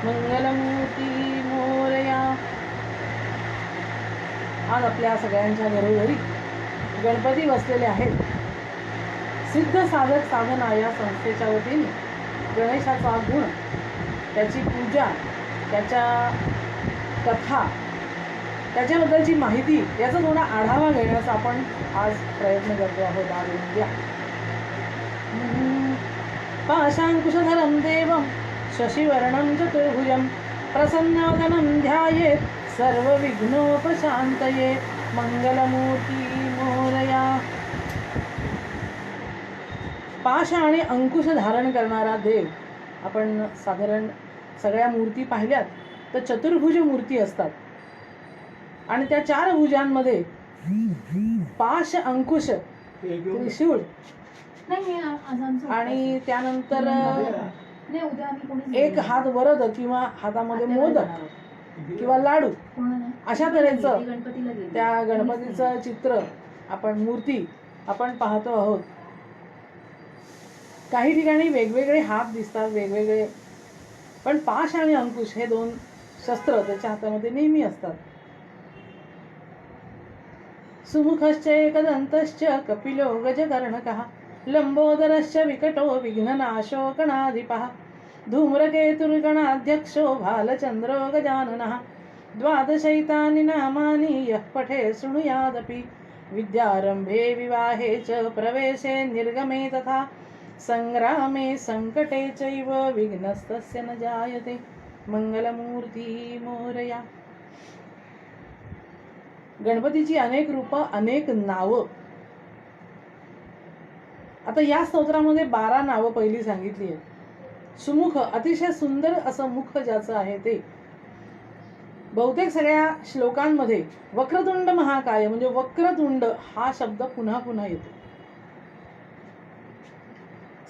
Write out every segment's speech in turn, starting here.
मंगलमूर्ती मोरया. आज आपल्या सगळ्यांच्या घरोघरी गणपती बसलेले आहेत. सिद्ध साधक साधना या संस्थेच्या वतीने गणेशाचा गुण, त्याची पूजा, त्याच्या कथा, त्याच्याबद्दलची माहिती याचा थोडा आढावा घेण्याचा आपण आज प्रयत्न करतो आहोत. आज उद्या पाशांकुशधरं देवं शशिवर्णं चतुर्भुजं प्रसन्नवदनं ध्यायेत् सर्वविघ्नोपशान्तये. मंगलमूर्ती मोरया. पाश आणि अंकुश धारण करणारा देव. आपण साधारण सगळ्या मूर्ती पाहिल्यात तर चतुर्भुज मूर्ती असतात आणि त्या 4 भुजांमध्ये पाश, अंकुश, त्रिशूळ आणि त्यानंतर एक हात वरद किंवा हातामध्ये मोदक किंवा लाडू अशा तऱ्हेचं त्या गणपतीचं चित्र मूर्ती आपण पाहतो आहोत. काही ठिकाणी वेगवेगळे हात दिसतात, वेगवेगळे, पण पाश आणि अंकुश हे 2 शस्त्र त्याच्या हातामध्ये नेहमी असतात. सुमुखश्च एकदन्तश्च कपिलो गजकर्णकः लंबोदरश्च विकटो विघ्ननाशो गणाधिपः धूम्रकेतुर्गणाध्यक्षो भालचन्द्रो गजाननः द्वादशैतानि नामानि यः पठे शृणुयादपि विद्यारम्भे विवाहे च प्रवेशे निर्गमे तथा संग्रामे संकटे चैव विघ्नस्तस्य न जायते. मंगलमूर्ती मोरया. गणपतीची अनेक रूपं, अनेक नावं. आता या स्तोत्रामध्ये 12 नावं पहिली सांगितली आहेत. सुमुख, अतिशय सुंदर असं मुख ज्याचं आहे ते. बहुतेक सगळ्या श्लोकांमध्ये वक्रतुंड महाकाय म्हणजे वक्रतुंड हा शब्द पुन्हा पुन्हा येतो.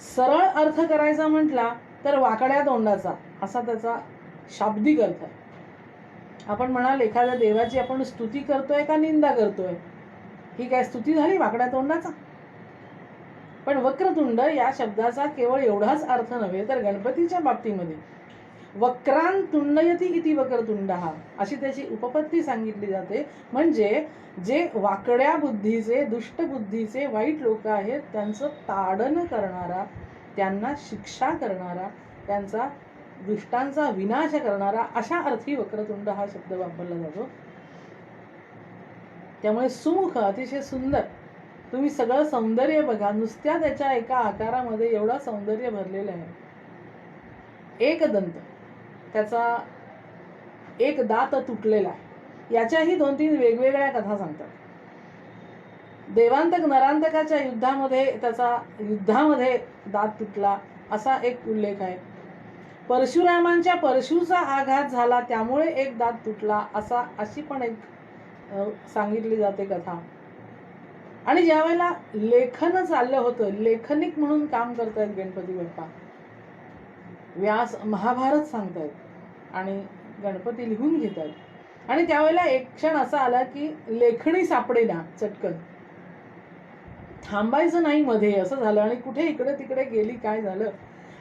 सरळ अर्थ करायचा म्हटला तर वाकड्या तोंडाचा असा त्याचा शाब्दिक अर्थ आहे. आपण म्हणाल एखाद्या देवाची आपण स्तुती करतोय का निंदा करतोय? ही काय स्तुती झाली वाकड्या तोंडाचा? पण वक्रतुंड या शब्दाचा केवळ एवढाच अर्थ नव्हे तर गणपतीच्या बाबतीमध्ये वक्रान तुंडयती इति वक्रतुंडः अशी त्याची उपपत्ती सांगितली जाते. म्हणजे जे वाकड्या बुद्धीचे, दुष्ट बुद्धीचे, वाईट लोक आहेत त्यांचं ताडन करणारा, त्यांना शिक्षा करणारा, त्यांचा दुष्टांचा विनाश करणारा अशा अर्थी वक्रतुंड हा शब्द वापरला जातो. त्यामुळे सुमुख, अतिशय सुंदर. तुम्ही सगळं सौंदर्य बघा, नुसत्या त्याच्या एका आकारामध्ये एवढं सौंदर्य भरलेलं आहे. एक दंत, त्याचा एक दात तुटलेला आहे. याच्याही 2-3 वेगवेगळ्या कथा सांगतात. देवांतक नरांतकाच्या युद्धामध्ये दात तुटला असा एक उल्लेख आहे. परशुरामांच्या परशूचा आघात झाला त्यामुळे एक दात तुटला अशी पण एक सांगितली जाते कथा. आणि ज्या वेळेला लेखन चाललं होतं, लेखनिक म्हणून काम करतायत गणपती बाप्पा, व्यास महाभारत सांगतायत आणि गणपती लिहून घेतात आणि त्यावेळेला एक क्षण असा आला की लेखणी सापडेना, चटकन थांबायचं नाही मध्ये असं झालं आणि कुठे इकडे तिकडे गेली, काय झालं,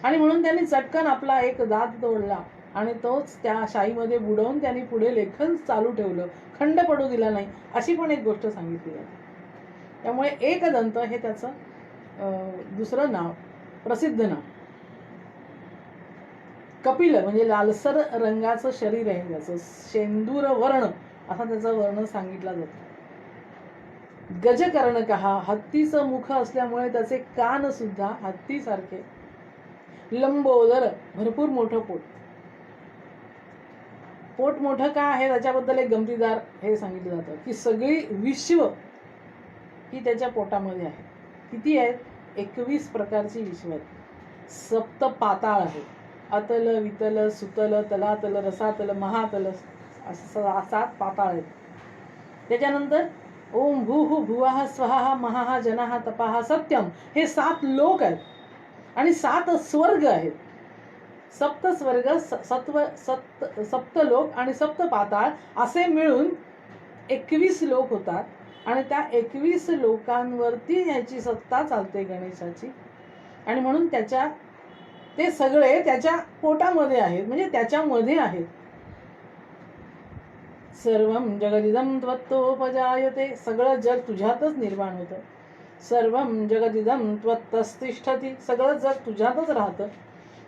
आणि म्हणून त्यांनी चटकन आपला एक दात तोडला आणि तोच त्या शाईमध्ये बुडवून त्यांनी पुढे लेखन चालू ठेवलं, खंड पडू दिला नाही, अशी पण एक गोष्ट सांगितली जाते. त्यामुळे एकदंत हे त्याचं दुसरं नाव, प्रसिद्ध नाव. कपिल म्हणजे लालसर रंगाचं शरीर आहे त्याचं, शेंदूर वर्ण असा त्याचा वर्ण सांगितला जातो. गजकर्णकः, हत्तीचं मुख असल्यामुळे त्याचे कान सुद्धा हत्तीसारखे. लंबोदर, भरपूर मोठं पोट. पोट मोठं का आहे त्याच्याबद्दल एक गमतीदार हे सांगितलं जातं की सगळी विश्व ही त्याच्या पोटामध्ये आहे. किती आहेत? 21 प्रकारची विश्व आहेत. 7 पाताळ आहेत. अतल, वितल, सुतल, तलातल, रसातल, महातल असं 7 पाताळ आहेत. त्याच्यानंतर ओम भूः भुवः स्वः महाः जनाः तपाः सत्यम हे 7 लोक आहेत आणि 7 स्वर्ग आहेत. सप्त स्वर्ग, सप्त लोक आणि 7 पाताळ असे मिळून 21 लोक होतात आणि त्या 21 लोकांवरती याची सत्ता चालते गणेशाची. आणि म्हणून त्याच्या ते सगळे त्याच्या पोटामध्ये आहेत, म्हणजे त्याच्यामध्ये आहेत. सर्वं जगदिदं त्वत्तोपजायते, सगळं जग तुझ्यातच निर्माण होतं. सर्वं जगदिदं त्वत्तस्तिष्ठति, सगळं जग तुझ्यातच राहतं.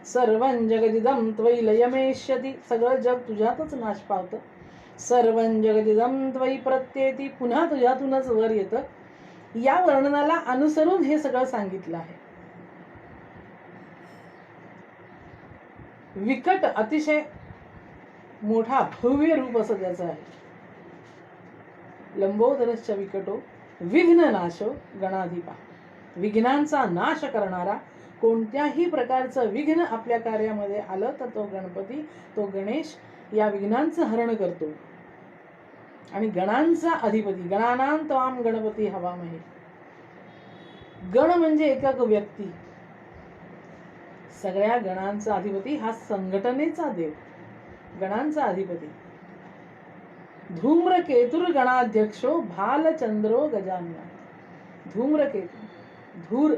सर्वं जगदिदं त्वयि लयमेष्यति, सगळं जग तुझ्यातच नाश पावतं. सर्वं जगदिदं त्वयि प्रत्येति, पुन्हा तुझ्यातूनच वर येतं. या वर्णनाला अनुसरून हे सगळं सांगितलं आहे. विकट, अतिशय मोठा भव्य रूप असं त्याचं आहे. लंबोदरश्च विकटो विघ्न नाशो गणाधिपा, विघ्नांचा नाश करणारा. कोणत्याही प्रकारचं विघ्न आपल्या कार्यामध्ये आलं तर तो गणपती, तो गणेश या विघ्नांचं हरण करतो. आणि गणांचा अधिपती, गणानां त्वाम गणपती हवामहे. गण म्हणजे एकक व्यक्ती, सगळ्या गणांचा अधिपती हा संघटनेचा देव, गणांचा अधिपती. धूम्रकेतुर गणाध्यक्षो भालचंद्रो गजानन. धूम्रकेतू, धूर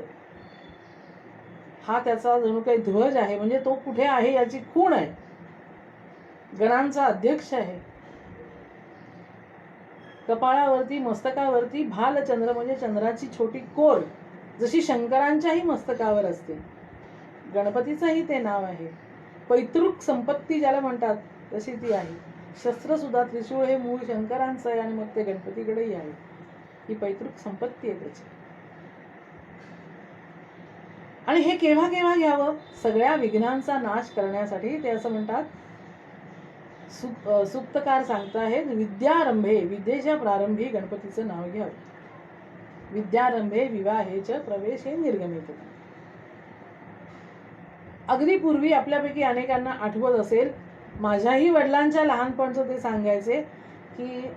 हा त्याचा जणू काही ध्वज आहे, म्हणजे तो कुठे आहे याची खूण आहे. गणांचा अध्यक्ष आहे. कपाळावरती, मस्तकावरती भालचंद्र म्हणजे चंद्राची छोटी कोर, जशी शंकरांच्याही मस्तकावर असते. गणपतीचंही ते नाव आहे. पैतृक संपत्ती ज्याला म्हणतात तशी ती आहे. शस्त्र सुद्धा, त्रिशूळ हे मूळ शंकरांचं आहे आणि मग ते गणपतीकडेही आहे. ही पैतृक संपत्ती आहे त्याची. आणि हे केव्हा केव्हा घ्यावं? सगळ्या विघ्नांचा नाश करण्यासाठी. ते असं म्हणतात, सुक्तकार सांगताहेत, विद्यारंभे, विद्येच्या प्रारंभी गणपतीचं नाव घ्यावं. विद्यारंभे विवाहेच प्रवेशे निर्गमित. अगदी पूर्वी आपल्यापैकी अनेकांना आठवत असेल, माझ्याही वडिलांच्या लहानपणचं ते सांगायचे की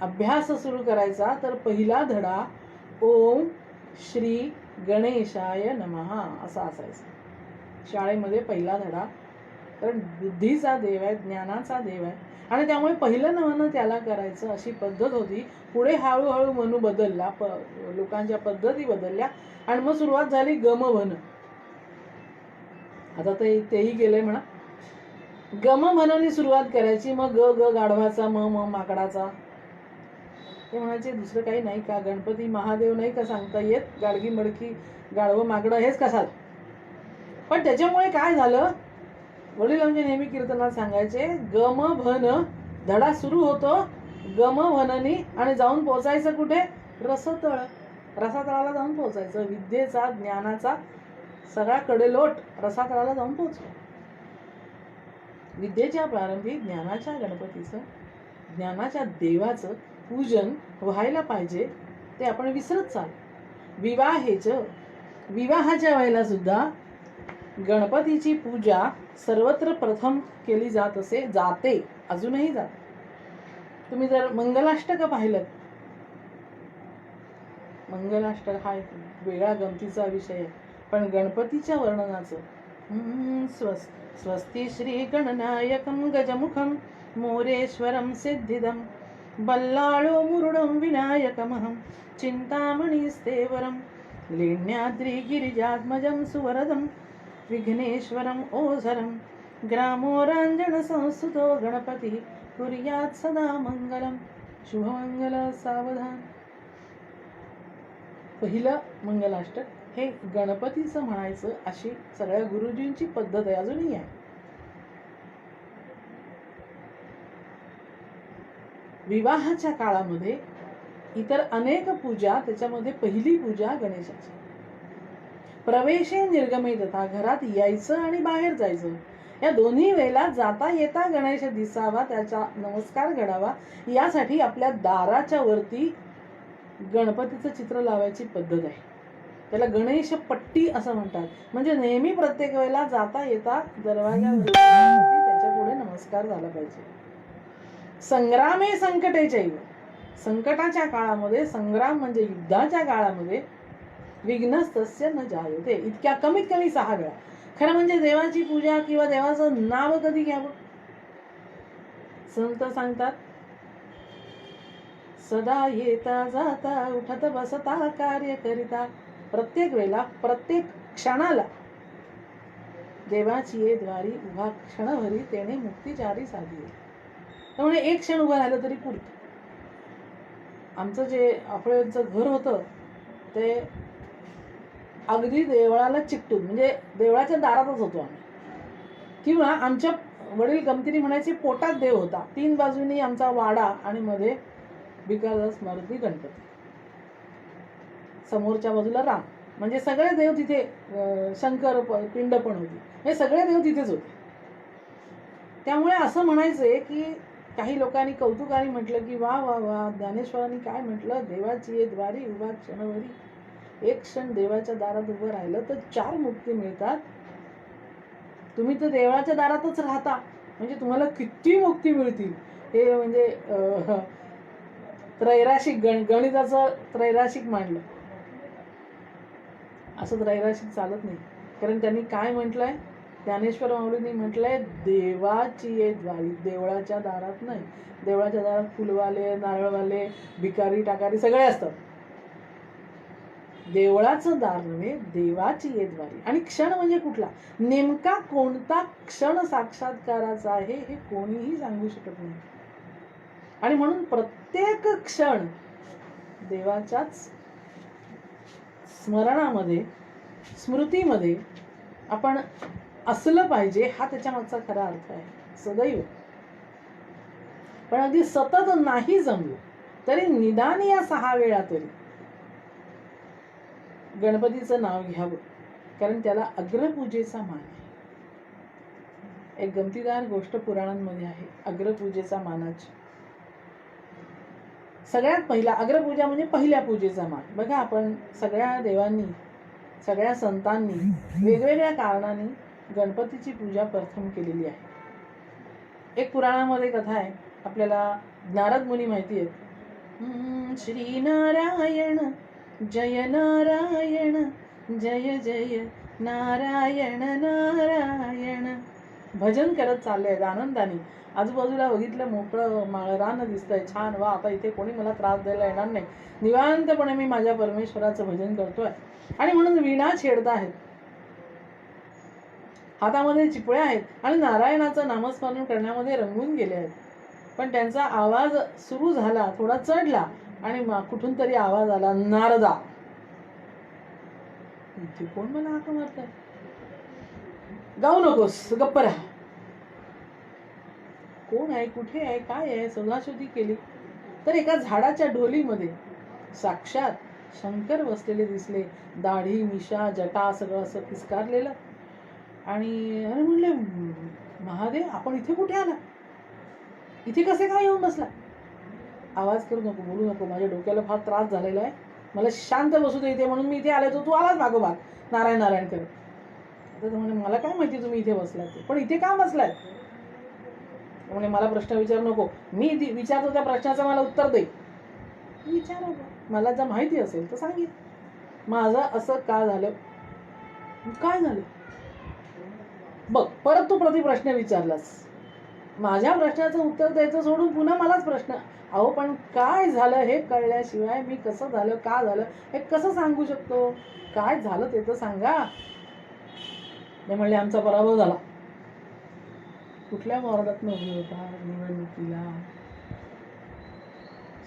अभ्यास सुरू करायचा तर पहिला धडा ओम श्री गणेशाय नमः असा असायचा. शाळेमध्ये पहिला धडा. कारण बुद्धीचा देव आहे, ज्ञानाचा देव आहे, आणि त्यामुळे पहिलं नवनं त्याला करायचं अशी पद्धत होती. पुढे हळूहळू मनू बदलला, लोकांच्या पद्धती बदलल्या आणि मग सुरुवात झाली गमभन. आता तेही गेलंय म्हणा. गमभनाने सुरुवात करायची, मग ग ग गाढवाचा, म म माकडाचा. ते म्हणायचे दुसरं काही नाही का, गणपती महादेव नाही का सांगता येत, गाडगी मडकी गाढवं माकडं हेच कशात. पण त्याच्यामुळे काय झालं, वडील आमचे नेहमी कीर्तनात सांगायचे, गम भन, धडा सुरू होतो गम भननी आणि जाऊन पोचायचं कुठे, रसतळ. रसातळाला जाऊन पोचायचं. विद्येचा, ज्ञानाचा सगळा कडेलोट रसातळाला जाऊन पोचतो. विद्येच्या प्रारंभी ज्ञानाच्या गणपतीचं, ज्ञानाच्या देवाचं पूजन व्हायला पाहिजे, ते आपण विसरत चाल. विवाहाच्या वेळेला सुद्धा गणपतीची पूजा सर्वत्र प्रथम केली जात असे, जाते, अजूनही जाते. तुम्ही जर मंगलाष्टक पाहिलं, मंगलाष्टक हा एक वेगळा गमतीचा विषय आहे, पण गणपतीच्या वर्णनाचं स्वस्ति श्री गणनायकं गजमुखं मोरेश्वरं सिद्धिदं बल्लाळो मुरुडं विनायकमहं चिंतामणिस्तेवरं लेण्याद्रिगिरिजात्मजं सुवरदं विघ्नेश्वरं ओझरं ग्रामोरांजन संस्तुतो गणपती कुर्यात् सदा मंगलम. शुभमंगल सावधान. पहिलं मंगलाष्टक हे गणपतीचं म्हणायचं अशी सगळ्या गुरुजींची पद्धत आहे, अजूनही आहे. विवाहाच्या काळामध्ये इतर अनेक पूजा, त्याच्यामध्ये पहिली पूजा गणेशाची. प्रवेशे निर्गमितता, घरात यायचं आणि बाहेर जायचं, या दोन्ही वेळेला जाता येता गणेश दिसावा, त्याचा नमस्कार घडावा, यासाठी आपल्या दाराच्या वरती गणपतीचं चित्र लावायची पद्धत आहे. त्याला गणेश पट्टी असं म्हणतात. म्हणजे नेहमी प्रत्येक वेळेला जाता येता दरवाजावर त्याच्या पुढे नमस्कार झाला पाहिजे. संग्रामे संकटेचैव, संकटाच्या काळामध्ये, संग्राम म्हणजे युद्धाच्या काळामध्ये, विघ्नस्तस्य न जायते, इतक्या कमीत कमी 6 वेळा. खरं म्हणजे देवाची पूजा किंवा देवाचं नाव कधी घ्यावं. संत सांगतात, सदा येता जाता उठत बसता कार्य करिता, प्रत्येक वेळेला, प्रत्येक क्षणाला देवाची ये द्वारी उभा क्षणभरी तेने मुक्तिचारी साधी. त्यामुळे एक क्षण उभं राहिलं तरी पुरतं. आमचं जे आपळेचं घर होतं ते अगदी देवळाला चिकटून, म्हणजे देवळाच्या दारातच होतो आम्ही. किंवा आमच्या वडील गमतीने म्हणायचे पोटात देव होता. 3 बाजूनी आमचा वाडा आणि मध्ये भिकारदास मारुती गणपती, समोरच्या बाजूला राम. म्हणजे सगळे देव तिथे, शंकर पिंड पण होती, हे सगळे देव तिथेच होते. त्यामुळे असं म्हणायचे की काही लोकांनी कौतुकाने म्हटलं की वा वा वा, ज्ञानेश्वरांनी काय म्हटलं, देवाची ये द्वारी उभा क्षणभरी. एक क्षण देवाच्या दारात उभं राहिलं तर 4 मुक्ती मिळतात. तुम्ही तर देवाच्या दारातच राहता, म्हणजे तुम्हाला किती मुक्ती मिळतील. हे म्हणजे त्रैराशिक गणिताचं त्रैराशिक मांडलं. असं त्रैराशिक चालत नाही. कारण त्यांनी काय म्हटलंय, ज्ञानेश्वर माऊलींनी म्हटलंय देवाची ये द्वारी, देवळाच्या दारात नाही. देवळाच्या दारात फुलवाले, नारळवाले, भिकारी टाकारी सगळे असतात. देवळाचं दार नव्हे, देवाची ये द्वारी. आणि क्षण म्हणजे कुठला, नेमका कोणता क्षण साक्षात्काराचा आहे हे कोणीही सांगू शकत नाही. आणि म्हणून प्रत्येक क्षण देवाच्याच स्मरणामध्ये, स्मृतीमध्ये आपण असलं पाहिजे, हा त्याच्या मागचा खरा अर्थ आहे. सदैव. पण अगदी सतत नाही जमलं तरी निदान या 6 वेळा तरी गणपतीचं नाव घ्यावं, कारण त्याला अग्रपूजेचा मान आहे. एक गमतीदार गोष्ट पुराणांमध्ये आहे अग्रपूजेचा मानाची. सगळ्यात पहिला अग्रपूजा म्हणजे पहिल्या पूजेचा मान. बघा, आपण सगळ्या देवांनी, सगळ्या संतांनी वेगवेगळ्या कारणांनी गणपतीची पूजा प्रथम केलेली आहे. एक पुराणामध्ये कथा आहे, आपल्याला नारद मुनी माहिती आहे. श्री नारायण जय नारायण, जय जय नारायण नारायण. भजन करत चालले आहेत आनंदाने. आजूबाजूला बघितलं मोकळं रान दिसतंय, छान. वा, आता इथे कोणी मला त्रास द्यायला येणार नाही, निवांतपणे मी माझ्या परमेश्वराचं भजन करतोय. आणि म्हणून वीणा छेडत आहेत, हातामध्ये चिपळ्या आहेत आणि नारायणाचं नामस्मरण करण्यामध्ये रंगून गेले आहेत. पण त्यांचा आवाज सुरू झाला, थोडा चढला आणि कुठून तरी आवाज आला, नारदा, इथे कोण मला हाक मारतंय, गाऊ नकोस, गप्प राहा. कोण आहे, कुठे आहे, काय आहे, शोधाशोधी केली तर एका झाडाच्या ढोलीमध्ये साक्षात शंकर बसलेले दिसले. दाढी, मिशा, जटा सगळं असं पिस्कारलेलं. आणि अरे म्हणले, महादेव आपण इथे कुठे आला, इथे कसे काय येऊन बसला. आवाज करू नको, बोलू नको, माझ्या डोक्याला फार त्रास झालेला आहे, मला शांत बसू दे इथे, म्हणून मी इथे आले. तू आलाच मागोमाग नारायण नारायण करत. आता म्हणजे मला काय माहिती तुम्ही इथे बसलात, पण इथे का बसलाय. म्हणजे मला प्रश्न विचारू नको, मी विचारतो त्या प्रश्नाचं मला उत्तर दे. विचारा, मला जर माहिती असेल तर सांगेन. माझं असं का झालं, काय झालं बघ. परत तू प्रश्न विचारलास, माझ्या प्रश्नाचं उत्तर द्यायचं सोडून पुन्हा मलाच प्रश्न. अहो पण काय झालं हे कळल्याशिवाय मी कसं झालं, का झालं हे कसं सांगू शकतो. काय झालं ते तर सांगा. ते म्हणले आमचा पराभव झाला. कुठल्या वार्डातनं उभी होता निवडणुकीला.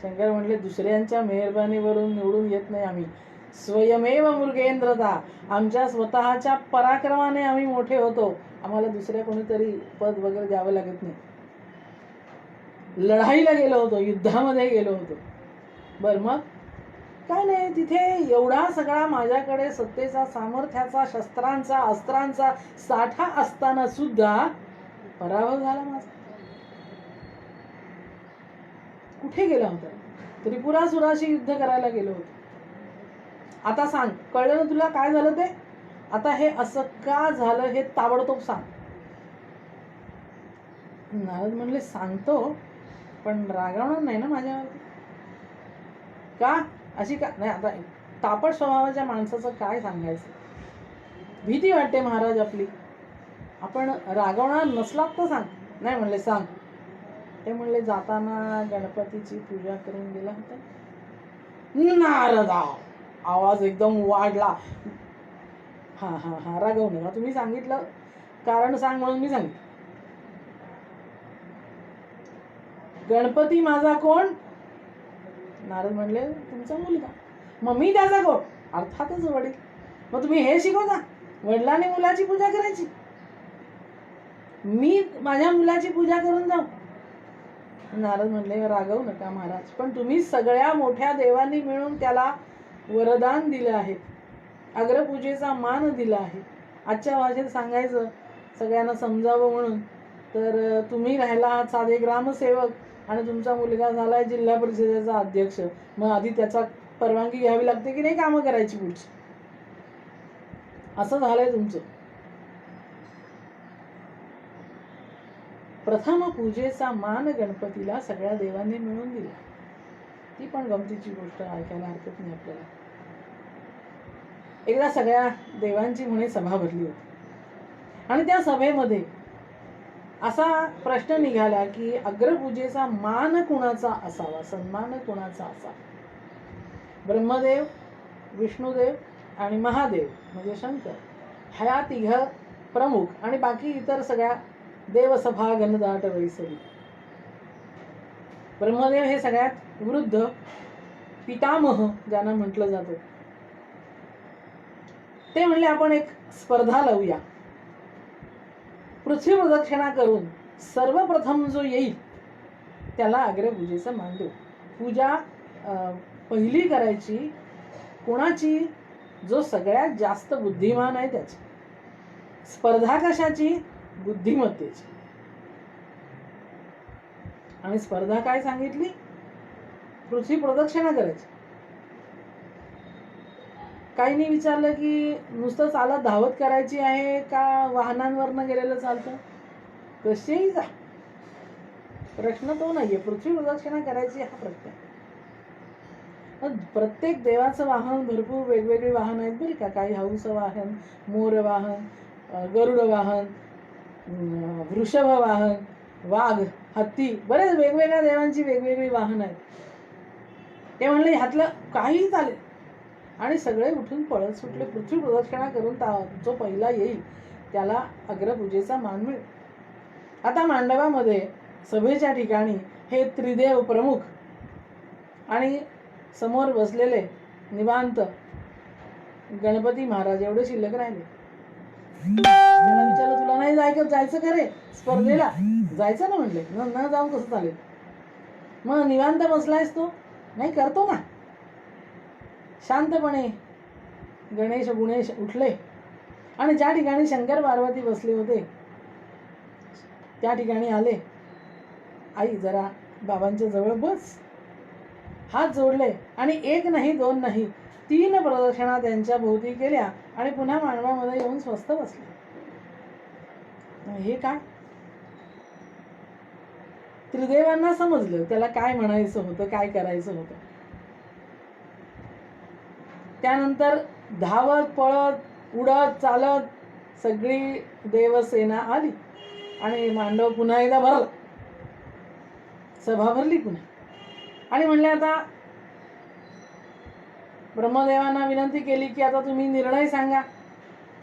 शंकर म्हणले दुसऱ्यांच्या मेहरबानीवरून निवडून येत नाही आम्ही, स्वयमेव मृगेंद्रता, आमच्या स्वतःच्या पराक्रमाने आम्ही मोठे होतो. आम्हाला दुसऱ्या कोणीतरी पद वगैरे द्यावं लागत नाही. लढाईला गेलो होतो, युद्धामध्ये गेलो होतो. बरं मग काय नाही, तिथे एवढा सगळा माझ्याकडे सत्तेचा, सामर्थ्याचा, शस्त्रांचा, अस्त्रांचा साठा असताना सुद्धा पराभव झाला माझा. कुठे गेला होता, त्रिपुरासुराशी युद्ध करायला गेलो होतो. आता सांग, कळलं ना तुला काय झालं ते. आता हे असं का झालं हे ताबडतोब सांग. नारद म्हणले सांगतो, पण रागावणार नाही ना माझ्यावरती. का अशी का नाही. आता तापट स्वभावाच्या माणसाचं काय सांगायचं. भीती वाटते महाराज आपली. आपण रागवणार नसलात तर सांग. नाही म्हणले सांग. ते म्हणले जाताना गणपतीची पूजा करून गेला होता. नारदा, आवाज एकदम वाढला. हा हा हा, रागवू नका, तुम्ही सांगितलं कारण सांग म्हणून मी सांगितलं. गणपती माझा कोण? नारद म्हणले तुमचा मुलगा. मग मी त्याचा कोण? अर्थातच वडील. मग तुम्ही हे शिकवता वडिलांनी मुलाची पूजा करायची, मी माझ्या मुलाची पूजा करून जाऊ? नारद म्हणले रागवू नका महाराज, पण तुम्ही सगळ्या मोठ्या देवांनी मिळून त्याला वरदान दिलं आहे, अग्रपूजेचा मान दिला आहे. आजच्या भाषेत सांगायचं सगळ्यांना समजावं म्हणून तर तुम्ही राहिला आहात साधे ग्रामसेवक आणि तुमचा मुलगा झालाय जिल्हा परिषदेचा अध्यक्ष. मग आधी त्याचा परवानगी घ्यावी लागते की नाही कामं करायची पुढची? असं झालंय तुमचं. प्रथम पूजेचा मान गणपतीला सगळ्या देवांनी मिळून दिला. ती पण गमतीची गोष्ट ऐकायला हरकत नाही आपल्याला. एकदा सगळ्या देवांची म्हणे सभा भरली होती आणि त्या सभेमध्ये असा प्रश्न निघाला की अग्रपूजेचा मान कुणाचा असावा, सन्मान कुणाचा असावा? ब्रह्मदेव, विष्णुदेव आणि महादेव म्हणजे शंकर, ह्या तिघ प्रमुख आणि बाकी इतर सगळ्या देवसभा घनदाट वैसरी. ब्रह्मदेव हे सगळ्यात वृद्ध, पितामह ज्यांना म्हटलं जातं. ते म्हणले आपण एक स्पर्धा लावूया. पृथ्वी प्रदक्षिणा करून सर्वप्रथम जो येईल त्याला अग्रपूजेचा मान देऊ. पूजा पहिली करायची कोणाची? जो सगळ्यात जास्त बुद्धिमान आहे त्याची. स्पर्धा कशाची? बुद्धिमत्तेची. आणि स्पर्धा काय सांगितली? पृथ्वी प्रदक्षिणा करायची. काहींनी विचारलं की नुसतं चालत धावत करायची आहे का वाहनांवरनं गेलेलं चालतं? कसेही जा, प्रश्न तो नाहीये. पृथ्वी प्रदक्षिणा करायची हा प्रत्यय. प्रत्येक देवाचं वाहन भरपूर वेगवेगळी वाहन आहेत बरं का. काही हंस वाहन, मोर वाहन, गरुड वाहन, वृषभ वाहन, वाघ, हत्ती, बरेच वेगवेगळ्या देवांची वेगवेगळी वाहन आहेत. ते म्हणले ह्यातलं काहीही चालेल आणि सगळे उठून पळत सुटले. पृथ्वी प्रदक्षिणा करून जो पहिला येईल त्याला अग्रपूजेचा मान मिळेल. आता मांडवामध्ये सभेच्या ठिकाणी हे त्रिदेव प्रमुख आणि समोर बसलेले निवांत गणपती महाराज एवढे शिल्लक राहिले. त्याला विचारलं तुला नाही जायचं का रे स्पर्धेला? जायचं ना म्हणले. न जाऊ कसं चालेल? मग निवांत बसलायस तो? नाही करतो ना. शांतपणे गणेश गुणेश उठले आणि ज्या ठिकाणी शंकर पार्वती बसले होते त्या ठिकाणी आले. आई जरा बाबांच्या जवळ बस. हात जोडले आणि एक नाही दोन नाही 3 प्रदक्षिणा त्यांच्या भोवती केल्या आणि पुन्हा मांडवामध्ये येऊन स्वस्थ बसले. हे काय? त्रिदेवांना समजलं त्याला काय म्हणायचं होतं, काय करायचं होतं. त्यानंतर धावत पळत उडत चालत सगळी देवसेना आली आणि मांडव पुन्हा एकदा भरला. सभा भरली पुन्हा आणि म्हणले आता ब्रह्मदेवांना विनंती केली की आता तुम्ही निर्णय सांगा.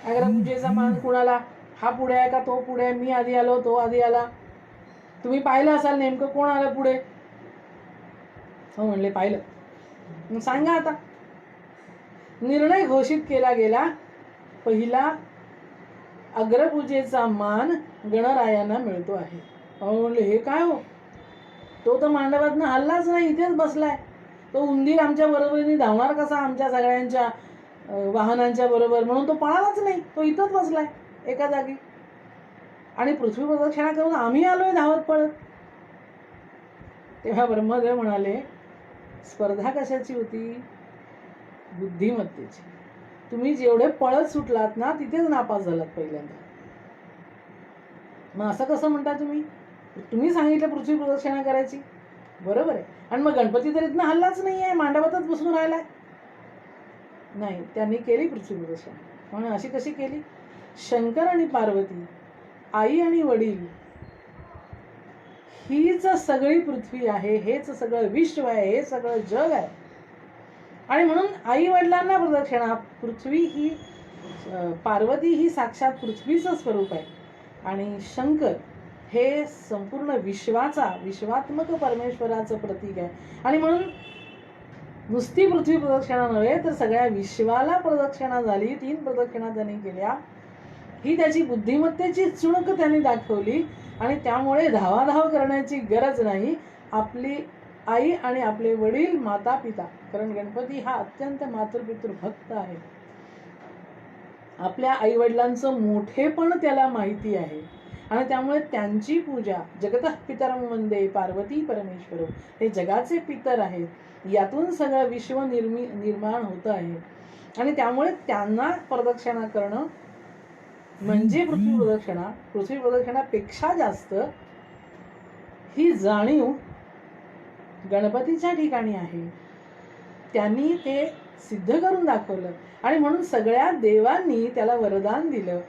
अग्रपूजेचा मान कुणाला? हा पुढे आहे का तो पुढे आहे? मी आधी आलो, तो आधी आला? तुम्ही पाहिलं असाल नेमकं कोण आलं पुढे? हो म्हणले पाहिलं. मग सांगा आता. निर्णय घोषित केला गेला. पहिला अग्रपूजेचा मान गणरायांना मिळतो आहे. अहो म्हणले हे काय हो? तो तर मांडवातनं हल्लाच नाही, इथेच बसलाय. तो उंदीर आमच्या बरोबरीने धावणार कसा आमच्या सगळ्यांच्या वाहनांच्या बरोबर? म्हणून तो पळालाच नाही, तो इथंच बसलाय एका जागी. आणि पृथ्वी प्रदक्षिणा करून आम्ही आलोय धावत पळत. तेव्हा ब्रह्मदेव म्हणाले स्पर्धा कशाची होती? बुद्धिमत्तेची. तुम्ही जेवढे पळत सुटलात ना तिथेच नापास झालात पहिल्यांदा. मग असं कसं म्हणता तुम्ही? तुम्ही सांगितलं पृथ्वी प्रदक्षिणा करायची, बरोबर आहे. आणि मग गणपती तर इथनं हल्लाच नाही आहे, मांडवातच बसून राहिलाय. नाही, त्यांनी केली पृथ्वी प्रदक्षिणा. म्हणून अशी कशी केली? शंकर आणि पार्वती, आई आणि वडील, हीच सगळी पृथ्वी आहे, हेच सगळं विश्व आहे, हे सगळं जग आहे. आणि म्हणून आई वडिलांना प्रदक्षिणा. पृथ्वी ही पार्वती ही साक्षात पृथ्वीचं स्वरूप आहे आणि शंकर हे संपूर्ण विश्वात्मक परमेश्वराचं प्रतीक आहे. आणि म्हणून नुसती पृथ्वी प्रदक्षिणा नव्हे तर सगळ्या विश्वाला प्रदक्षिणा झाली. 3 प्रदक्षिणा त्यांनी केल्या. ही त्याची बुद्धिमत्तेची चुणक त्यांनी दाखवली. आणि त्यामुळे धावाधाव करण्याची गरज नाही. आपली आई आणि आपले वडील, माता पिता, कारण गणपती हा अत्यंत मातृपितृ भक्त आहे. आपल्या आई वडिलांचं मोठेपण त्याला माहिती आहे आणि त्यामुळे त्यांची पूजा, जगतः पितरं वंदे पार्वती परमेश्वर, हे जगाचे पितर आहेत. यातून सगळं विश्व निर्माण होत आहे. आणि त्यामुळे त्यांना प्रदक्षिणा करणं म्हणजे पृथ्वी प्रदक्षिणापेक्षा जास्त ही जाणीव गणपतीच्या ठिकाणी आहे. त्यांनी ते सिद्ध करून दाखवलं. आणि म्हणून सगळ्या देवांनी त्याला वरदान दिलं.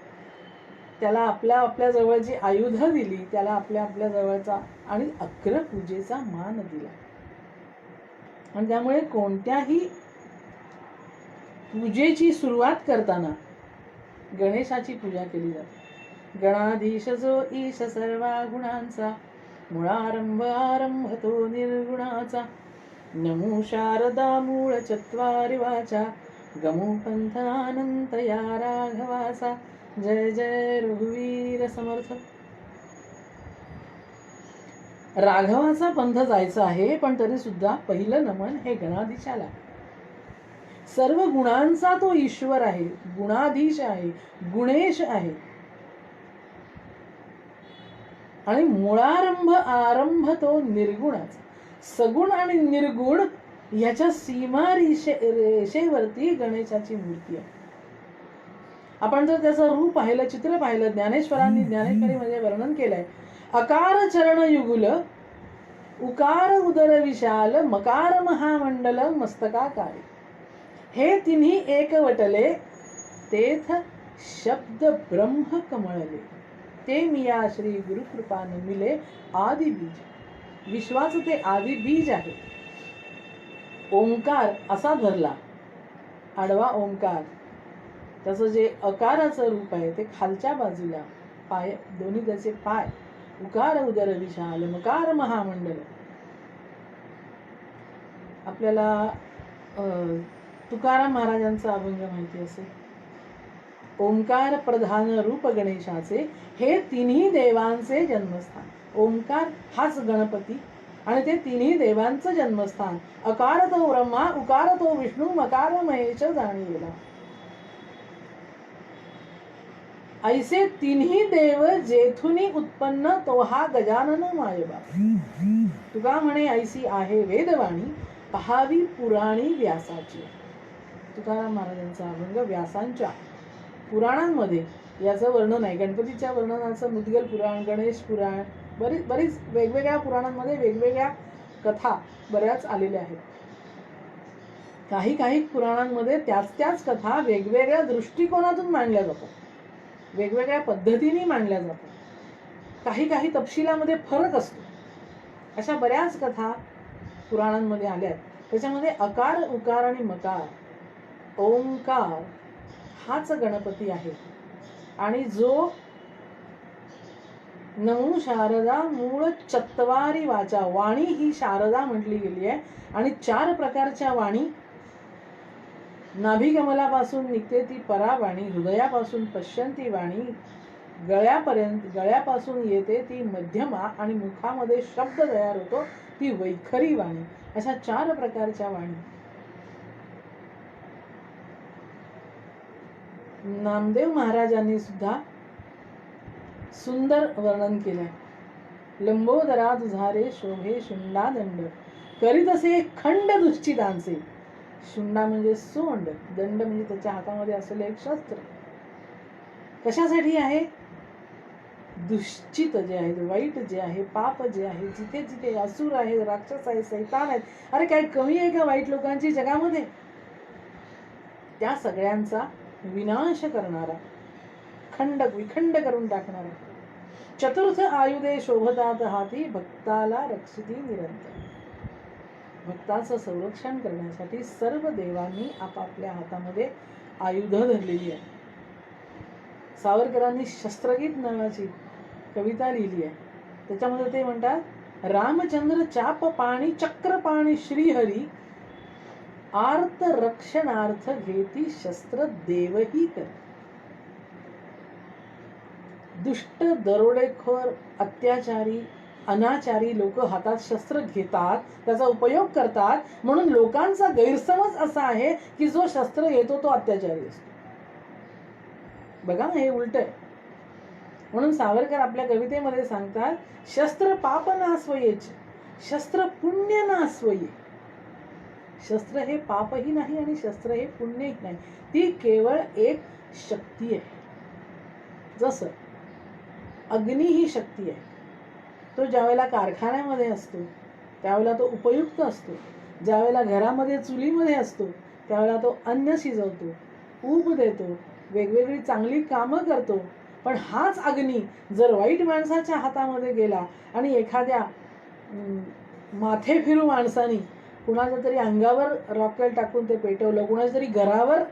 त्याला आपल्या जवळची आयुध दिली. त्याला आपल्या जवळचा आणि अग्रपूजेचा मान दिला. आणि त्यामुळे कोणत्याही पूजेची सुरुवात करताना गणेशाची पूजा केली जाते. गणाधीश जो ईश सर्वा गुणांचा, मुळारंभ तो निर्गुणाचा, नमो शारदा मूळ चत्वारि वाचा, गमो पंथ अनंत या राघवाचा. जय जय रघुवीर समर्थ. राघवाचा पंथ जायचा आहे, पण तरी सुद्धा पहिलं नमन हे गणाधीशाला. सर्व गुणांचा तो ईश्वर आहे, गुणाधीश आहे, गुणेश आहे. आणि मुळारंभ आरंभ तो निर्गुणाचा. सगुण आणि निर्गुण याच्या सीमा रेषेवरती गणेशाची मूर्ती आहे. आपण जर त्याचं रूप पाहिलं, चित्र पाहिलं, ज्ञानेश्वरीमध्ये वर्णन केलंय. अकार चरण युगुल, उकार उदर विशाल, मकार महामंडल मस्तकाकारे. हे तिन्ही एकवटले, तेथ शब्द ब्रह्म कमळले. ते मिया श्री गुरुकृपा नमिले आदि बीज. विश्वाचं ते आदि बीज आहे. ओंकार असा धरला, आडवा ओंकार. त्याचं जे अकाराचं रूप आहे ते खालच्या बाजूला, पाय दोन्ही त्याचे पाय. उकार उदर विशाल, मकार महामंडल. आपल्याला तुकाराम महाराजांचा अभंग माहिती असेल. ओंकार प्रधान रूप गणेशाचे, हे तिन्ही देवांचे जन्मस्थान. ओंकार हाच गणपती आणि ते तिन्ही देवांचं जन्मस्थान. अकार तो ब्रह्मा, उकार तो विष्णू, मकार महेश जाणीला. ऐसे तिन्ही देव जेथुनी उत्पन्न, तो हा गजानन मायबा. तुका म्हणे ऐसी आहे वेदवाणी, पहावी पुराणी व्यासाची. तुकाराम महाराजांचा अभंग. व्यासांच्या पुराणांमध्ये याचं वर्णन आहे. गणपतीच्या वर्णनाचं मुद्गल पुराण, गणेश पुराण, बरीच वेगवेगळ्या पुराणांमध्ये वेगवेगळ्या कथा बऱ्याच आलेल्या आहेत. काही पुराणांमध्ये त्याच कथा वेगवेगळ्या दृष्टिकोनातून मांडल्या जातात, वेगवेगळ्या पद्धतीने मांडल्या जातात. काही तपशिलामध्ये फरक असतो. अशा बऱ्याच कथा पुराणांमध्ये आल्या आहेत. त्याच्यामध्ये अकार, उकार आणि मकार, ओंकार हाच गणपती आहे. आणि जो नमो शारदा मूळ चत्वारी वाचा, वाणी ही शारदा म्हटली गेली आहे. आणि 4 प्रकारच्या वाणी, नाभिकमलापासून निघते ती परावाणी, हृदयापासून पश्यंती वाणी, गळ्यापासून येते ती मध्यमा, आणि मुखामध्ये शब्द तयार होतो ती वैखरी वाणी. अशा 4 प्रकारच्या वाणी. नामदेव महाराजांनी सुद्धा सुंदर वर्णन केलंय. लंबोदरा तुझारे शोभे शुंडा दंड, करीत असे खंड दुश्चितांचे. शुंडा म्हणजे सोंड, दंड म्हणजे त्याच्या हातामध्ये असलेलं एक शस्त्र. कशासाठी आहे? दुश्चित जे आहे, वाईट जे आहे, पाप जे आहे, जिथे जिथे असुर आहे, राक्षस आहे, सैतान आहेत. अरे काय कमी आहे का वाईट लोकांची जगामध्ये? त्या सगळ्यांचा विनाश करणारा, विखंड करून टाकणारा. चतुर्थ आयुधे शोभतात हाती, भक्ताला रक्षिती निरंतर. भक्ताचं संरक्षण करण्यासाठी सर्व देवांनी आपापल्या हातामध्ये आयुध धरलेली आहे. सावरकरांनी शस्त्रगीत नावाची कविता लिहिली आहे. त्याच्यामध्ये ते म्हणतात, रामचंद्र चाप पाणी चक्रपाणी श्रीहरी, आर्त रक्षणार्थ घेती शस्त्र देवही कर. दुष्ट दरोडेखोर अत्याचारी अनाचारी लोक हातात शस्त्र घेतात, त्याचा उपयोग करतात, म्हणून लोकांचा गैरसमज असा आहे की जो शस्त्र घेतो तो अत्याचारी असतो. बघा हे उलट आहे. म्हणून सावरकर आपल्या कवितेमध्ये सांगतात, शस्त्र पाप नासवयेचे, शस्त्र पुण्य नासवये. शस्त्र हे पापही नाही आणि शस्त्र हे पुण्यही नाही, ती केवळ एक शक्ती आहे. जसं अग्नी ही शक्ती आहे, तो ज्यावेळेला कारखान्यामध्ये असतो त्यावेळेला तो उपयुक्त असतो, ज्यावेळेला घरामध्ये चुलीमध्ये असतो त्यावेळेला तो अन्न शिजवतो, ऊब देतो, वेगवेगळी चांगली कामं करतो. पण हाच अग्नी जर वाईट माणसाच्या हातामध्ये गेला आणि एखाद्या माथे फिरू माणसाने कुणाच्या तरी अंगावर रॉकेल टाकून ते पेटवलं, कुणाच्या तरी घरावर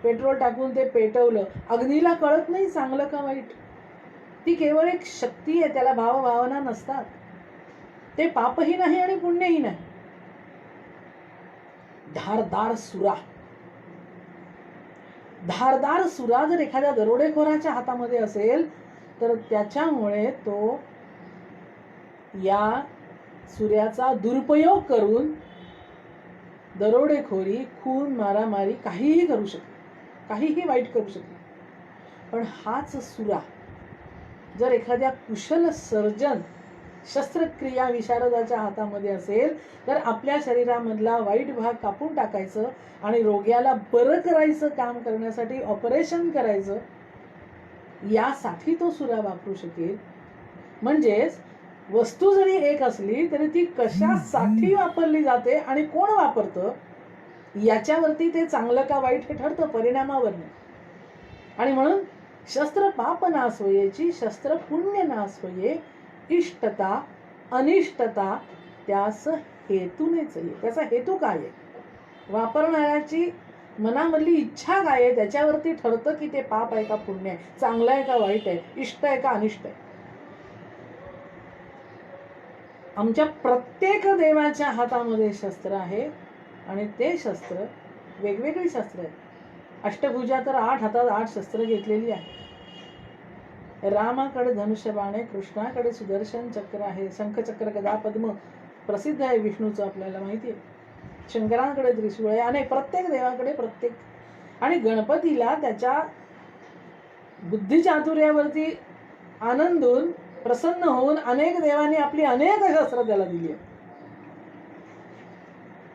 पेट्रोल टाकून ते पेटवलं, अग्नीला कळत नाही चांगलं का वाईट. ती केवळ एक शक्ती आहे, त्याला भावभावना नसतात. ते पापही नाही आणि पुण्यही नाही. धारदार सुरा, धारदार सुरा जर एखाद्या दरोडेखोराच्या हातामध्ये असेल तर त्याच्यामुळे तो या सुऱ्याचा दुरुपयोग करून दरोडेखोरी, खून, मारामारी काहीही करू शकतो, काहीही वाईट करू शकतो. पण हाच सुरा जर एखाद्या कुशल सर्जन शस्त्रक्रिया विशारदाच्या हातामध्ये असेल तर आपल्या शरीरामधला वाईट भाग कापून टाकायचं आणि रोग्याला बरं करायचं काम करण्यासाठी ऑपरेशन करायचं, यासाठी तो सुरा वापरू शकेल. म्हणजेच वस्तू जरी एक असली तरी ती कशासाठी वापरली जाते आणि कोण वापरतं याच्यावरती ते चांगलं का वाईट हे ठरतं, परिणामावर नाही. आणि म्हणून शस्त्र पाप नासवयेची, शस्त्र पुण्य नासवये, इष्टता अनिष्टता त्यास हेतूनेच आहे. त्याचा हेतू काय आहे, वापरणाऱ्याची मनामधली इच्छा काय आहे त्याच्यावरती ठरतं की ते पाप आहे का पुण्य आहे, चांगलं आहे का वाईट आहे, इष्ट आहे का अनिष्ट आहे. आमच्या प्रत्येक देवाच्या हातामध्ये शस्त्र आहे आणि ते शस्त्र वेगवेगळी शस्त्र आहेत. अष्टभुजा तर 8 हातात 8 शस्त्र घेतलेली आहे. रामाकडे धनुष्यबाण, कृष्णाकडे सुदर्शन चक्र आहे, शंखचक्र गदा पद्म प्रसिद्ध आहे विष्णूचं आपल्याला माहिती आहे. शंकरांकडे त्रिशूळ आहे, आणि प्रत्येक देवाकडे प्रत्येक. आणि गणपतीला त्याच्या बुद्धिचातुर्यावरती आनंदून प्रसन्न होऊन अनेक देवांनी आपली अनेक शस्त्र त्याला दिली आहेत.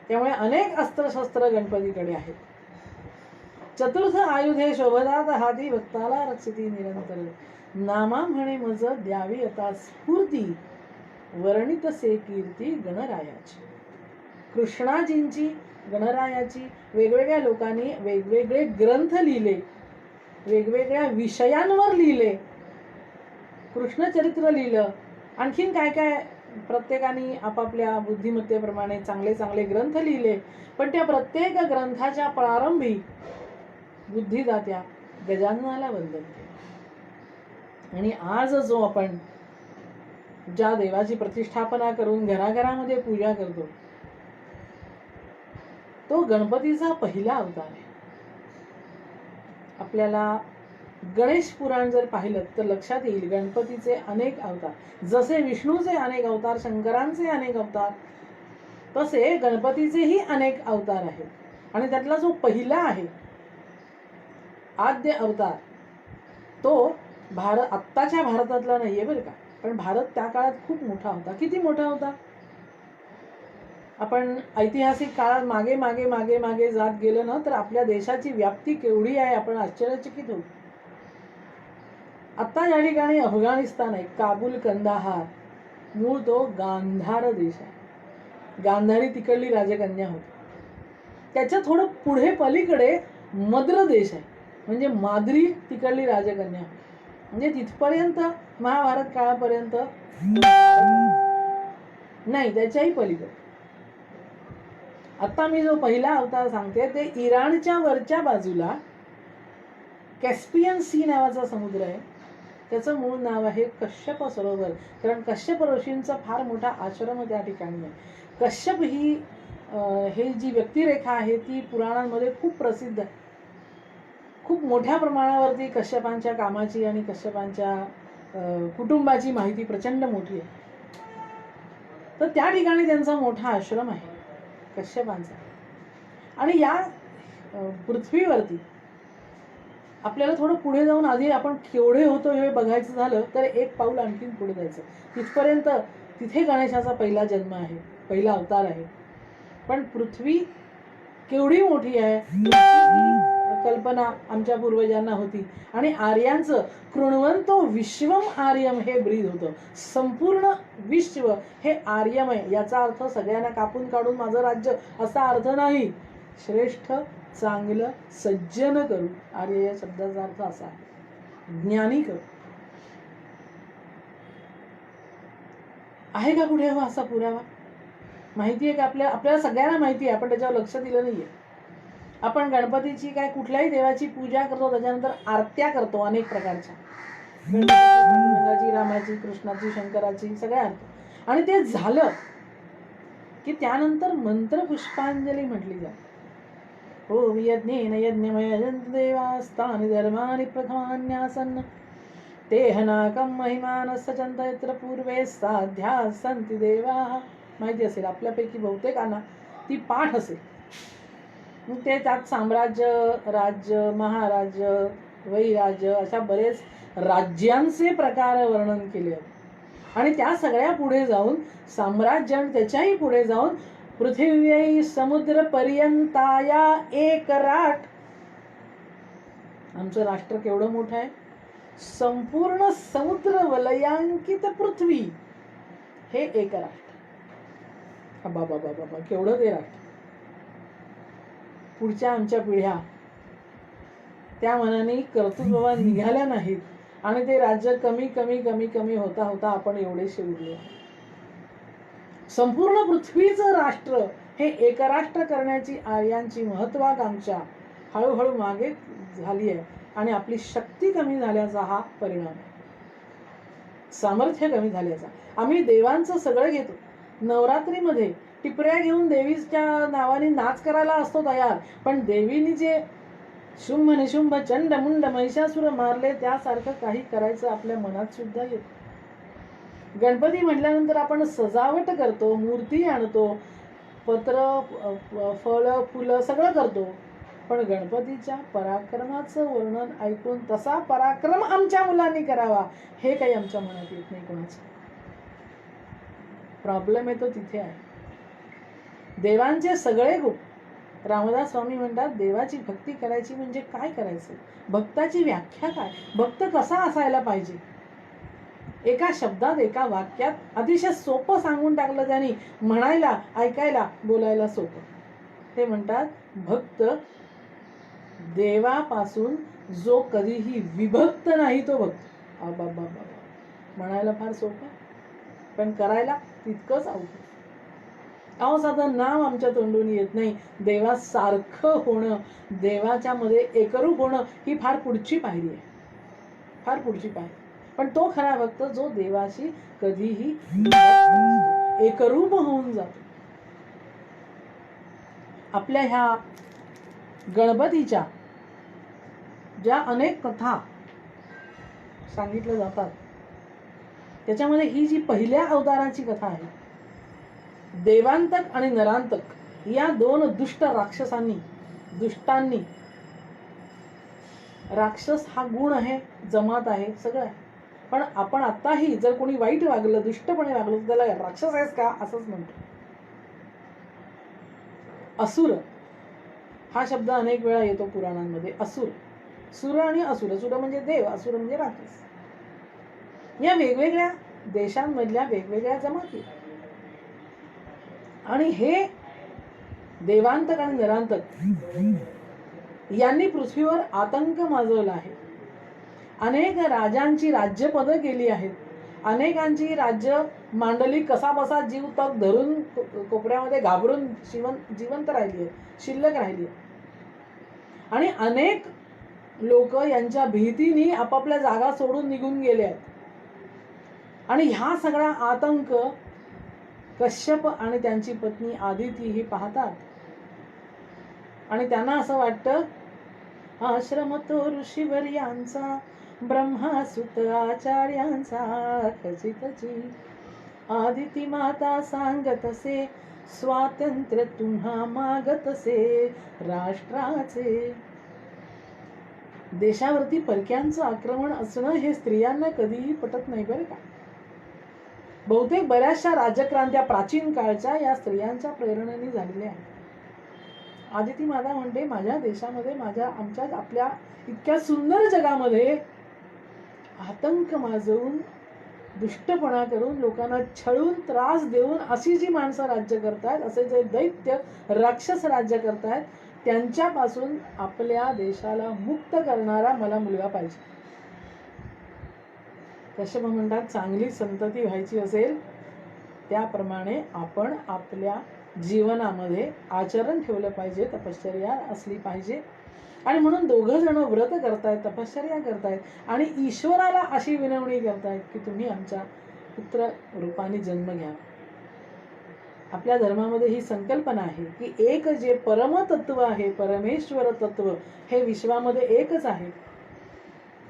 त्यामुळे अनेक अस्त्रशस्त्र गणपतीकडे आहेत. चतुर्थ आयुधे शोभदात हाती, भक्ताला रक्षिती निरंतर, नामा म्हणे मज द्यावी आता स्फूर्ती, वर्णित से कीर्ती गणरायाची. कृष्णाजींची, गणरायाची वेगवेगळ्या लोकांनी वेगवेगळे ग्रंथ लिहिले, वेगवेगळ्या विषयांवर लिहिले. कृष्णचरित्र लिहिलं, आणखीन काय काय प्रत्येकाने आपापल्या बुद्धिमत्तेप्रमाणे चांगले चांगले ग्रंथ लिहिले. पण त्या प्रत्येक ग्रंथाच्या प्रारंभी बुद्धिदात्या गजाननाला वंदन केलं. आणि आज जो आपण ज्या देवाची प्रतिष्ठापना करून घराघरामध्ये पूजा करतो तो गणपतीचा पहिला अवतार आहे. आपल्याला गणेश पुराण जर पाहिलं तर लक्षात येईल गणपतीचे अनेक अवतार. जसे विष्णूचे अनेक अवतार, शंकरांचे अनेक अवतार, तसे गणपतीचेही अनेक अवतार आहेत. आणि त्यातला जो पहिला आहे आद्य अवतार तो आत्ताच्या भारतातला नाहीये बरं का, पण भारत त्या काळात खूप मोठा होता. किती मोठा होता, आपण ऐतिहासिक काळात मागे मागे मागे मागे जात गेलं ना तर आपल्या देशाची व्याप्ती केवढी आहे आपण आश्चर्यचकित होऊ. आता या ठिकाणी अफगाणिस्तान आहे, काबूल, कंदाहार, मूळ तो गांधार देश आहे. गांधारी तिकडली राजकन्या होती. त्याच्या थोडं पुढे पलीकडे मद्र देश आहे, म्हणजे माद्री तिकडली राजकन्या होती. म्हणजे तिथपर्यंत महाभारत काळापर्यंत नाही, त्याच्याही पलीकडे. आता मी जो पहिला अवतार सांगते ते इराणच्या वरच्या बाजूला कॅस्पियन सी नावाचा समुद्र आहे, त्याचं मूळ नाव आहे कश्यप सरोवर, कारण कश्यप ऋषींचा फार मोठा आश्रम त्या ठिकाणी आहे. कश्यप ही हे जी व्यक्तिरेखा आहे ती पुराणांमध्ये खूप प्रसिद्ध आहे. खूप मोठ्या प्रमाणावरती कश्यपांच्या कामाची आणि कश्यपांच्या कुटुंबाची माहिती प्रचंड मोठी आहे. तर त्या ठिकाणी त्यांचा मोठा आश्रम आहे कश्यपांचा. आणि या पृथ्वीवरती आपल्याला थोडं पुढे जाऊन आधी आपण केवढे होतो हे बघायचं झालं तर एक पाऊल आणखीन पुढे जायचं. तिथपर्यंत तिथे गणेशाचा पहिला जन्म आहे, पहिला अवतार आहे. पण पृथ्वी केवढी मोठी आहे कल्पना आमच्या पूर्वजांना होती. आणि आर्यांचं कृण्वन्तो विश्वम आर्यम हे ब्रीद होतं. संपूर्ण विश्व हे आर्यमय. याचा अर्थ सगळ्यांना कापून काढून माझं राज्य असा अर्थ नाही. श्रेष्ठ, चांगलं, सज्जन करू. आर्य या शब्दाचा अर्थ असा आहे, ज्ञानी करू. आहे का कुठे असा पुरावा? माहिती आहे का? आपल्याला सगळ्यांना माहिती आहे, आपण त्याच्यावर लक्ष दिलं नाहीये. आपण गणपतीची काय कुठल्याही देवाची पूजा करतो, त्याच्यानंतर आरत्या करतो अनेक प्रकारच्या, गणपतीची, रामाची, कृष्णाची, शंकराची, सगळ्या आरत्या. आणि ते झालं की त्यानंतर मंत्र पुष्पांजली म्हटली जाते. ओम यज्ञेन यज्ञमय देवास्तानि धर्मानि प्रथमान्यासन् तेहनाकं महिमानस्य चिन्तयत्र पूर्वे साध्या सन्ति देवाः. माहिती असेल आपल्यापैकी बहुतेकांना ती पाठ असेल. ते त्यात साम्राज्य, राज्य, महाराज्य, वैराज्य अशा बरेच राज्यांचे प्रकार वर्णन केले आहेत. आणि त्या सगळ्या पुढे जाऊन साम्राज्य आणि त्याच्याही पुढे जाऊन पृथिव्यै समुद्र पर्यंताया एक राट. आमचं राष्ट्र केवढं मोठं आहे. संपूर्ण समुद्र वलयांकित पृथ्वी हे एक राष्ट्र. बाबा बाबा बाबा केवढं ते राष्ट्र. पुढच्या आमच्या पिढ्या त्या मनाने कर्तृत्ववान निघाल्या नाहीत आणि ते राज्य कमी कमी कमी कमी होता होता आपण एवढेशे उरले. संपूर्ण पृथ्वीचं राष्ट्र हे एकराष्ट्र करण्याची आर्यांची महत्वाकांक्षा हळूहळू मागे झाली आहे. आणि आपली शक्ती कमी झाल्याचा हा परिणाम आहे, सामर्थ्य कमी झाल्याचा. आम्ही देवांचं सगळं घेतो. नवरात्रीमध्ये टिपऱ्या घेऊन देवीच्या नावाने नाच करायला असतो तयार, पण देवीने जे शुंभ निशुंभ चंड मुंड महिषासुर मारले त्यासारखं काही करायचं आपल्या मनात सुद्धा येत. गणपती म्हटल्यानंतर आपण सजावट करतो, मूर्ती आणतो, पत्र, फळ, फुलं सगळं करतो. पण गणपतीच्या पराक्रमाचं वर्णन ऐकून तसा पराक्रम आमच्या मुलांनी करावा हे काही आमच्या मनात येत नाही कोणाचं. प्रॉब्लेम येतो तिथे आहे. देवांचे सगळे गुण. रामदास स्वामी म्हणतात देवाची भक्ती करायची म्हणजे काय करायचं, भक्ताची व्याख्या काय, भक्त कसा असायला पाहिजे. एका शब्दात, एका वाक्यात अतिशय सोपं सांगून टाकलं त्यांनी. म्हणायला, ऐकायला, बोलायला सोपं. ते म्हणतात भक्त देवापासून जो कधीही विभक्त नाही तो भक्त. बाबा म्हणायला फार सोपं पण करायला तितकंच अवघड. अहो साधं नाव आमच्या तोंडून येत नाही. देवासारखं होणं, देवाच्या मध्ये एकरूप होणं ही फार पुढची पायरी आहे, फार पुढची पायरी. पण तो खरा भक्त जो देवाशी कधीही एकरूप होऊन जातो. आपल्या ह्या गणपतीच्या ज्या अनेक कथा सांगितल्या जातात त्याच्यामध्ये ही जी पहिल्या अवताराची कथा आहे, देवांतक आणि नरांतक या दोन दुष्ट राक्षसांनी, दुष्टांनी, राक्षस हा गुण आहे, जमात आहे, सगळं आहे. पण आपण आताही जर कोणी वाईट वागलं, दुष्टपणे वागलं तर त्याला राक्षस आहेस का असंच म्हणतो. असुर हा शब्द अनेक वेळा येतो पुराणांमध्ये. असुर, सुर आणि असुर. सुर म्हणजे देव, असुर म्हणजे राक्षस. या वेगवेगळ्या देशांमधल्या वेगवेगळ्या जमाती. आणि हे देवांतक आणि नरांतक यांनी पृथ्वीवर आतंक माजवला आहे. अनेक राजांची राज्यपदं केली आहेत. अनेकांची राज्य मांडली कसा बसा जीव तग धरून कोपऱ्यामध्ये घाबरून जिवंत राहिली आहे, शिल्लक राहिली आहे. आणि अनेक लोक यांच्या भीतीने आपापल्या जागा सोडून निघून गेले आहेत. आणि ह्या सगळा आतंक कश्यप आणि त्यांची पत्नी आदिती ही पाहतात आणि त्यांना असं वाटतं, आश्रम तो ऋषीवर्यांचा, ब्रह्मासुत आचार्यांचा खचितची, आदिती माता सांगतसे, स्वातंत्र्य तुम्हा मागतसे राष्ट्राचे. देशावरती परक्यांचं आक्रमण असणं हे स्त्रियांना कधीही पटत नाही बरं का. बहुतेक बऱ्याचशा राजक्रांत्या प्राचीन काळच्या या स्त्रियांच्या प्रेरणेने झालेल्या आहेत. आदिती माता म्हणते, माझ्या देशामध्ये, आपल्या इतक्या सुंदर जगामध्ये आतंक माजवून, दुष्टपणा करून, लोकांना छळून, त्रास देऊन अशी जी माणसं राज्य करतायत, असे जे दैत्य राक्षस राज्य करतायत, त्यांच्यापासून आपल्या देशाला मुक्त करणारा मला मुलगा पाहिजे. कश्यप म्हणतात, चांगली संतती व्हायची असेल त्याप्रमाणे आपण आपल्या जीवनामध्ये आचरण ठेवलं पाहिजे, तपश्चर्या असली पाहिजे. आणि म्हणून दोघं जण व्रत करतायत, तपश्चर्या करतायत आणि ईश्वराला अशी विनवणी करतायत की तुम्ही आमच्या पुत्र रूपाने जन्म घ्या. आपल्या धर्मामध्ये ही संकल्पना आहे की एक जे परमतत्व आहे, परमेश्वर तत्व, हे विश्वामध्ये एकच आहे.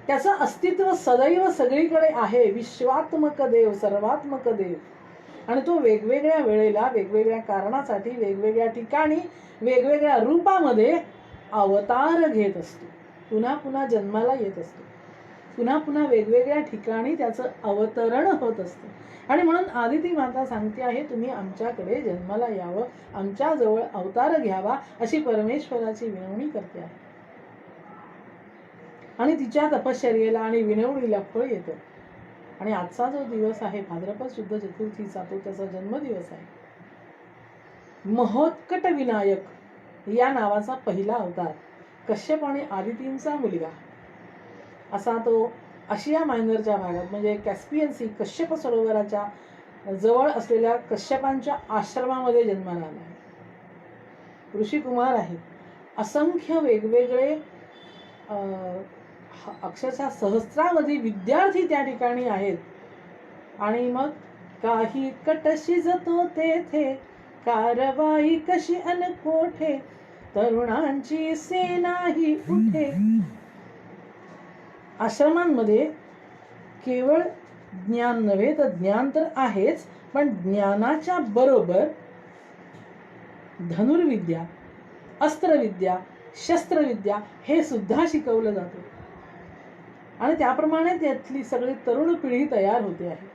त्याचं अस्तित्व सदैव सगळीकडे आहे. विश्वात्मक देव, सर्वात्मक देव. आणि तो वेगवेगळ्या वेळेला, वेगवेगळ्या कारणासाठी, वेगवेगळ्या ठिकाणी, वेगवेगळ्या रूपामध्ये अवतार घेत असतो. पुन्हा पुन्हा जन्माला येत असतो. पुन्हा पुन्हा वेगवेगळ्या ठिकाणी त्याचं अवतरण होत असतं. आणि म्हणून आदिती माता सांगते आहे, तुम्ही आमच्याकडे जन्माला यावं, आमच्याजवळ अवतार घ्यावा, अशी परमेश्वराची विनवणी करते आहे. आणि तिच्या तपश्चर्येला आणि विनवणीला फळ येतं. आणि आजचा जो दिवस आहे, भाद्रपद शुद्ध चतुर्थीचा, तो त्याचा जन्मदिवस आहे. महोत्कट विनायक या नावाचा पहिला अवतार, कश्यप आणि आदितींचा मुलगा, असा तो आशिया मायनरच्या भागात, म्हणजे कॅस्पियन सी, कश्यप सरोवराच्या जवळ असलेल्या कश्यपांच्या आश्रमामध्ये जन्माला आला आहे. ऋषिकुमार आहेत. असंख्य वेगवेगळे अक्षरशः सहस्रावधी विद्यार्थी त्या ठिकाणी आहेत. आणि मग काही कट शिजतो तेथे, कारवाई कशी अनकोठे, तरुणांची सेनाही उठे. आश्रमांमध्ये केवळ ज्ञान नव्हे तर ज्ञान तर आहेच, पण ज्ञानाच्या बरोबर धनुर्विद्या, अस्त्रविद्या, शस्त्रविद्या हे सुद्धा शिकवलं जातं. आणि त्याप्रमाणे त्यातली सगळी तरुण पिढी तयार होते आहे.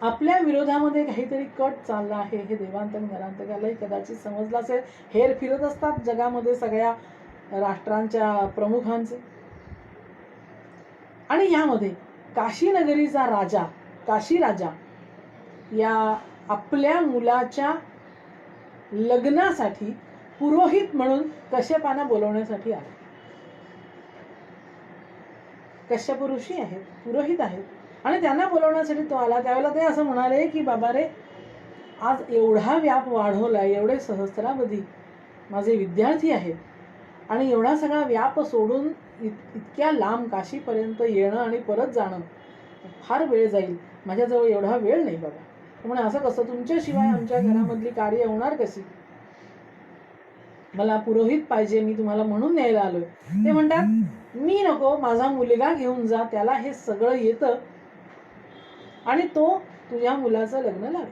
आपल्या विरोधामध्ये काहीतरी कट चालला आहे हे देवांतन घरांतकालाही कदाचित समजलं असेल. हेर फिरत असतात जगामध्ये सगळ्या राष्ट्रांच्या प्रमुखांचे. आणि यामध्ये काशी नगरीचा राजा, काशी राजा, या आपल्या मुलाच्या लग्नासाठी पुरोहित म्हणून कश्यपांना बोलवण्यासाठी आला. कश्यप ऋषी आहेत, पुरोहित आहेत, आणि त्यांना बोलवण्यासाठी तो आला. त्यावेळेला ते असं म्हणाले की बाबा रे, आज एवढा व्याप वाढवला, एवढे सहस्रावधी माझे विद्यार्थी आहेत, आणि एवढा सगळा व्याप सोडून इतक्या लांब काशीपर्यंत येणं आणि परत जाणं फार वेळ जाईल, माझ्याजवळ एवढा वेळ नाही बाबा. त्यामुळे असं कसं, तुमच्याशिवाय आमच्या घरामधली कार्य होणार कशी, मला पुरोहित पाहिजे, मी तुम्हाला म्हणून न्यायला आलोय. ते म्हणतात, मी नको, माझा मुलगा घेऊन जा, त्याला हे सगळं येतं आणि तो तुझ्या मुलाचं लग्न लावेल.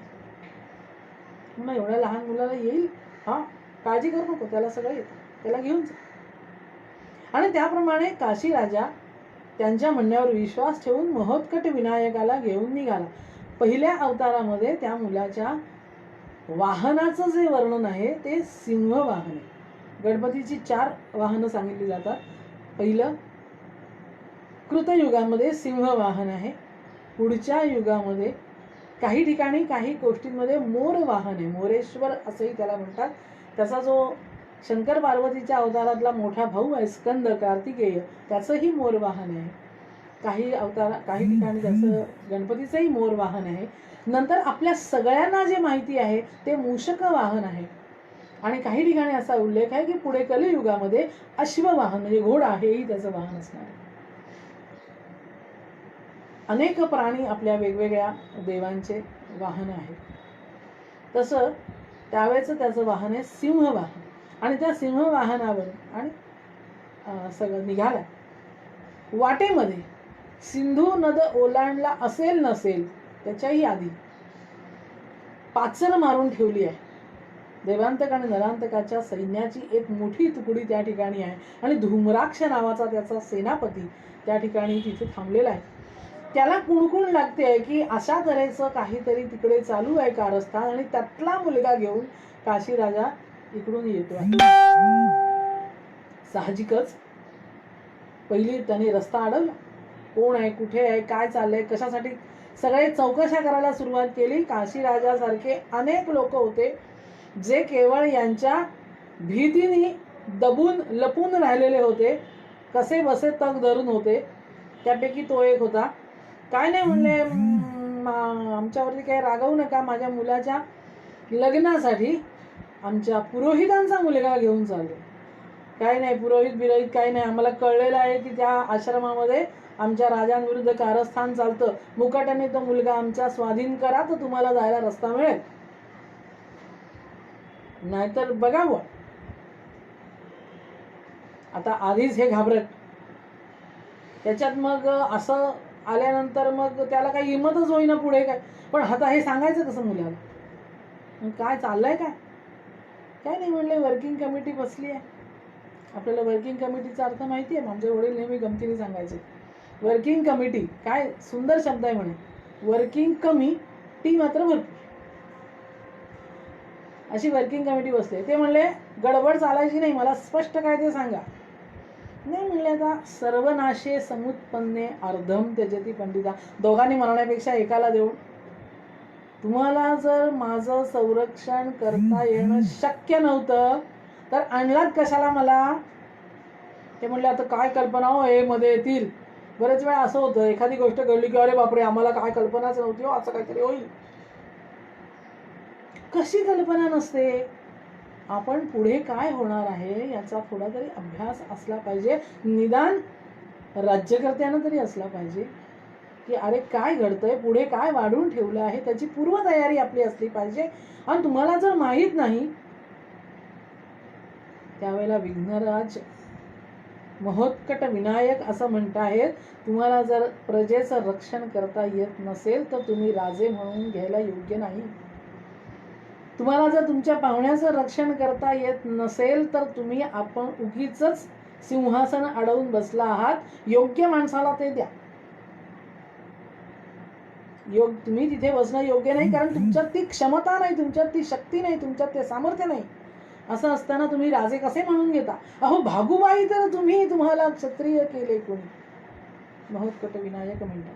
मग एवढ्या लहान मुलाला येईल, हा काळजी करू नको, त्याला सगळं येतं, त्याला घेऊन जा. आणि त्याप्रमाणे काशी राजा त्यांच्या म्हणण्यावर विश्वास ठेवून महोत्कट विनायकाला घेऊन निघाला. पहिल्या अवतारामध्ये त्या मुलाच्या वाहनाचं जे वर्णन आहे ते सिंह वाहन आहे. गणपतीची 4 वाहनं सांगितली जातात. पहिलं कृतयुगामध्ये सिंह वाहन आहे. पुढच्या युगामध्ये काही ठिकाणी, काही गोष्टींमध्ये मोर वाहन आहे. मोरेश्वर असंही त्याला म्हणतात. त्याचा जो शंकर पार्वतीच्या अवतारातला मोठा भाऊ आहे स्कंद, कार्तिकेय, त्याचंही मोर वाहन आहे. काही ठिकाणी त्याचं गणपतीचंही मोर वाहन आहे. नंतर आपल्या सगळ्यांना जे माहिती आहे ते मूषक वाहन आहे. आणि काही ठिकाणी असा उल्लेख आहे की पुढे कलियुगामध्ये अश्ववाहन म्हणजे घोडा हेही त्याचं वाहन असणार आहे. अनेक प्राणी आपल्या वेगवेगळ्या देवांचे वाहन आहेत. तसं त्यावेळेचं त्याचं वाहन आहे सिंहवाहन. आणि त्या सिंहवाहनावर आणि सगळं निघाला. वाटेमध्ये सिंधू नद ओलांडला असेल नसेल त्याच्याही आधी पाचर मारून ठेवली आहे. देवांतक आणि नरांतकाच्या सैन्याची एक मोठी तुकडी त्या ठिकाणी आहे आणि धूम्राक्ष नावाचा त्याचा सेनापती त्या ठिकाणी तिथे थांबलेला आहे. त्याला कुणकुण लागते की अशा तऱ्हेचं काहीतरी तिकडे चालू आहे कारस्थान आणि त्यातला मुलगा घेऊन काशी राजा इकडून येतो आहे. साहजिकच पहिली त्याने रस्ता अडवला. कोण आहे, कुठे आहे, काय चाललंय, कशासाठी, सगळे चौकशा करायला सुरुवात केली. काशी राजासारखे अनेक लोक होते जे केवळ यांच्या भीतीने दबून लपून राहिलेले होते, कसे बसे तग धरून होते. त्यापैकी तो एक होता. काय नाही म्हणले, आमच्यावरती काही रागवू नका, माझ्या मुलाच्या लग्नासाठी आमच्या पुरोहितांचा मुलगा घेऊन चाललो. काही नाही, पुरोहित बिरोहित काही नाही, आम्हाला कळलेलं आहे की त्या आश्रमामध्ये आमच्या राजांविरुद्ध कारस्थान चालतं. मुकाट्याने तो मुलगा आमच्या स्वाधीन करा तर तुम्हाला जायला रस्ता मिळेल, नाहीतर बघावं. आता आधीच हे घाबरट, त्याच्यात मग असं आल्यानंतर मग त्याला काही हिंमतच होईना पुढे काय. पण आता हे सांगायचं कसं मुलाला, काय चाललंय काय. काय नाही म्हणले, वर्किंग कमिटी बसली आहे. आपल्याला वर्किंग कमिटीचा अर्थ माहिती आहे. आमचे वडील नेहमी गमतीने सांगायचे, वर्किंग कमिटी काय सुंदर शब्द आहे म्हणे. वर्किंग कमी, टी मात्र भरपूर, अशी वर्किंग कमिटी बसते. ते म्हणले गडबड चालायची नाही, मला स्पष्ट काय ते सांगा. नाही म्हणले, आता सर्वनाशे समुत्पन्ने अर्धम त्यजति पंडिता, दोघांनी म्हणण्यापेक्षा एकाला देऊन, तुम्हाला जर माझं संरक्षण करता येणं शक्य नव्हतं तर आणलात कशाला मला. ते म्हणले आता काय कल्पना हो हे मध्ये येतील. बरेच वेळा असं होतं, एखादी गोष्ट घडली की अरे बापरे आम्हाला काय कल्पनाच नव्हती हो, असं काहीतरी होईल. कशी कल्पना नसते. आपण पुढे काय होणार आहे याचा थोडा तरी अभ्यास असला पाहिजे, निदान राज्यकर्त्यांना तरी असला पाहिजे की अरे काय घडतंय, पुढे काय वाढून ठेवलं आहे, त्याची पूर्वतयारी आपली असली पाहिजे. आणि तुम्हाला जर माहीत नाही त्यावेळेला विघ्नराज महोत्कट विनायक असं म्हणताहेत, तुम्हाला जर प्रजेचं रक्षण करता येत नसेल तर तुम्ही राजे म्हणून घ्यायला योग्य नाही. तुम्हाला जर तुमच्या पाहुण्याचं रक्षण करता येत नसेल तर तुम्ही आपण उगीच सिंहासन अडवून बसला आहात. योग्य माणसाला ते द्या. तुम्ही तिथे बसणं योग्य नाही, कारण तुमच्यात ती क्षमता नाही, तुमच्यात ती शक्ती नाही, तुमच्यात ते सामर्थ्य नाही. असं असताना तुम्ही राजे कसे म्हणून घेता. अहो भागूबाई तर तुम्हाला क्षत्रिय केले कोणी. महोत्कट विनायक म्हणतात.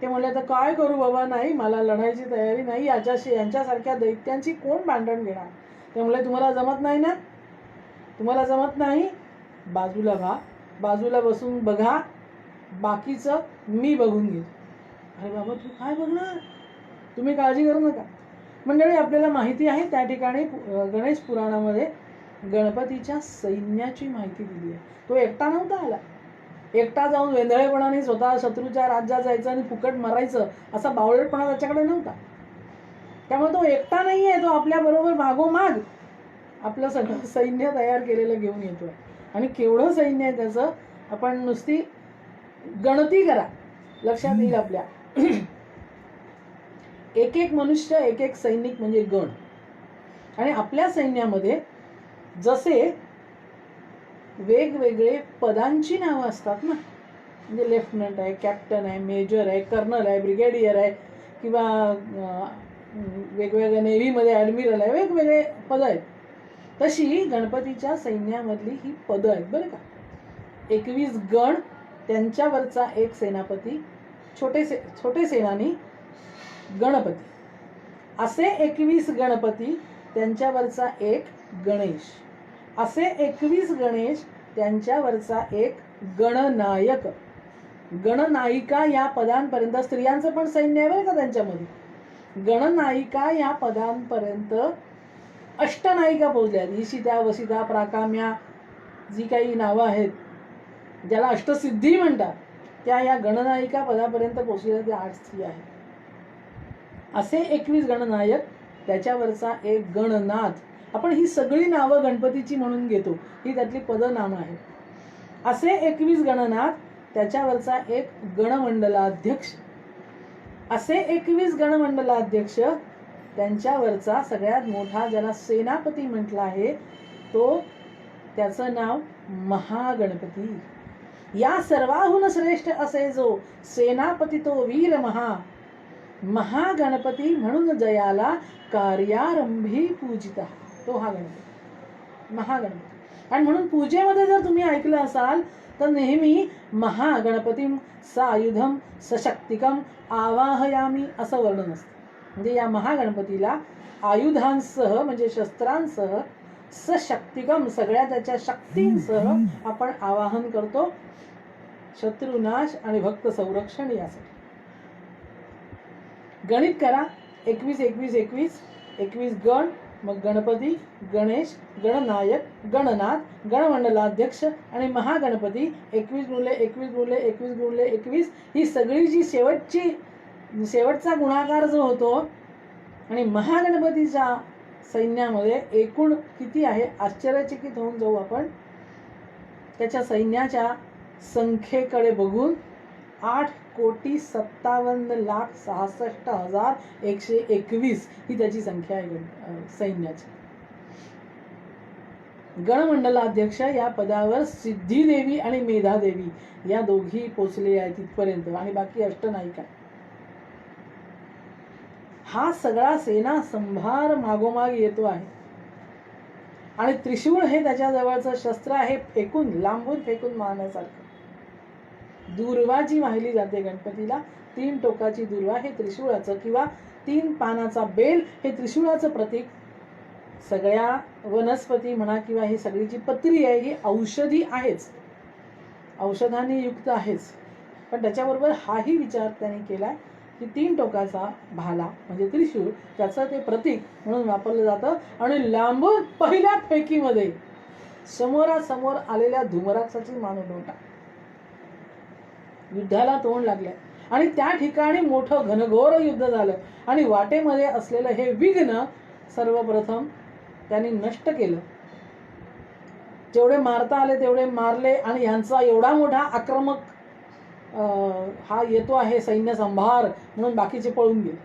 ते म्हणले आता काय करू बाबा, नाही मला लढायची तयारी नाही, यांच्यासारख्या दैत्यांची कोण भांडण घेणार. ते म्हणले तुम्हाला जमत नाही ना, तुम्हाला जमत नाही, बाजूला व्हा, बाजूला बसून बघा, बाकीचं मी बघून घेतो. अरे बाबा तू काय बघणार, तुम्ही काळजी करू नका. मंडळी आपल्याला माहिती आहे त्या ठिकाणी गणेश पुराणामध्ये गणपतीच्या सैन्याची माहिती दिली आहे. तो एकटा नव्हता आला, एकटा जाऊन वेंधळेपणाने स्वतः शत्रूच्या राज्यात जायचं आणि फुकट मारायचं असा बावळटपणा त्याच्याकडे नव्हता. त्यामुळे तो एकटा नाही आहे, तो आपल्या बरोबर मागोमाग आपलं सगळं सैन्य तयार केलेलं घेऊन येतोय. आणि केवढं सैन्य आहे त्याचं आपण नुसती गणती करा, लक्षात येईल आपल्या. एक एक मनुष्य, एक एक सैनिक म्हणजे गण. आणि आपल्या सैन्यामध्ये जसे वेगवेगळे पदांची नावं असतात ना, म्हणजे लेफ्टनंट आहे, कॅप्टन आहे, मेजर आहे, कर्नल आहे, ब्रिगेडियर आहे, किंवा वेगवेगळ्या नेव्हीमध्ये ॲडमिरल आहे, वेगवेगळे पदं आहेत. तशी गणपतीच्या सैन्यामधली ही पदं आहेत बरं का. 21 गण, त्यांच्यावरचा एक सेनापती, छोटे सेनानी गणपती, असे 21 गणपती, त्यांच्यावरचा एक गणेश, असे 21 गणेश, त्यांच्यावरचा एक गणनायक. गणनायिका या पदांपर्यंत स्त्रियांचं पण सैन्य आहे बरं का त्यांच्यामध्ये. गणनायिका या पदांपर्यंत अष्टनायिका पोचल्या. ईशिता, वसिता, प्राकाम्या, जी काही नावं आहेत ज्याला अष्टसिद्धी म्हणतात, त्या या गणनायिका पदापर्यंत पोचलेल्या त्या 8 स्त्री आहेत. असे 21 गणनायक, त्याच्यावरचा एक गणनाथ. आपण ही सगळी नावं गणपतीची म्हणून घेतो, ही त्यातली पदनामं आहेत. असे 21 गणनाथ, त्याच्यावरचा एक गणमंडलाध्यक्ष. असे 21 गणमंडलाध्यक्ष, त्यांच्यावरचा सगळ्यात मोठा, ज्याला सेनापती म्हटलं आहे, त्याचं नाव महागणपती. या सर्वाहून श्रेष्ठ असे जो सेनापती तो वीर महागणपती म्हणून जयाला कार्यारंभी पूजिता, तो हा गणपती, महागणपती. आणि म्हणून पूजेमध्ये जर तुम्ही ऐकलं असाल तर नेहमी महागणपती सायुधम सशक्तिकम आवाहयामी असं वर्णन असतं. म्हणजे या महागणपतीला आयुधांसह म्हणजे शस्त्रांसह, सशक्तिकम सगळ्या त्याच्या शक्तींसह आपण आवाहन करतो, शत्रुनाश आणि भक्त संरक्षण यासाठी. गणित करा. 21 21 21 21 गण, मग गणपती, गणेश, गणनायक, गणनाथ, गणमंडलाध्यक्ष आणि महागणपती. 21 गुणले 21 गुणले 21 गुणले 21, ही सगळी जी शेवटचा गुणाकार जो होतो. आणि महागणपतीच्या सैन्यामध्ये एकूण किती आहे, आश्चर्यचकित होऊन जाऊ आपण. त्याच्या सैन्याच्या संख्येकडे बघून 8,57,66,121 ही त्याची संख्या आहे सैन्याची. गणमंडलाध्यक्ष या पदावर सिद्धिदेवी आणि मेधादेवी या दोघी पोचले आहेत तिथपर्यंत, आणि बाकी अष्टनायिका. हा सगळा सेना संभार मागोमाग येतो आहे. आणि त्रिशूळ हे त्याच्या जवळचं शस्त्र आहे, लांबून फेकून मारण्यासारखं. दुर्वा जी वाहिली जाते गणपतीला, 3 टोकाची दुर्वा हे त्रिशूळाचं, किंवा 3 पानाचा बेल हे त्रिशूळाचं प्रतीक. सगळ्या वनस्पती म्हणा किंवा ही सगळी जी पत्री आहे ही औषधी आहेच, औषधांनी युक्त आहेच. पण त्याच्याबरोबर हाही विचार त्याने केलाय की 3 टोकाचा भाला म्हणजे त्रिशूळ, त्याचं ते प्रतीक म्हणून वापरलं जातं. आणि लांबून पहिल्या फेकीमध्ये समोरासमोर आलेल्या धूमराक्षाची मान उडवटा. युद्धाला तोंड लागलंय आणि त्या ठिकाणी मोठं घनघोर युद्ध झालं. आणि वाटेमध्ये असलेलं हे विघ्न सर्वप्रथम त्यांनी नष्ट केलं. जेवढे मारता आले तेवढे मारले. आणि यांचा एवढा मोठा आक्रमक हा येतो आहे सैन्य संभार म्हणून बाकीचे पळून गेले.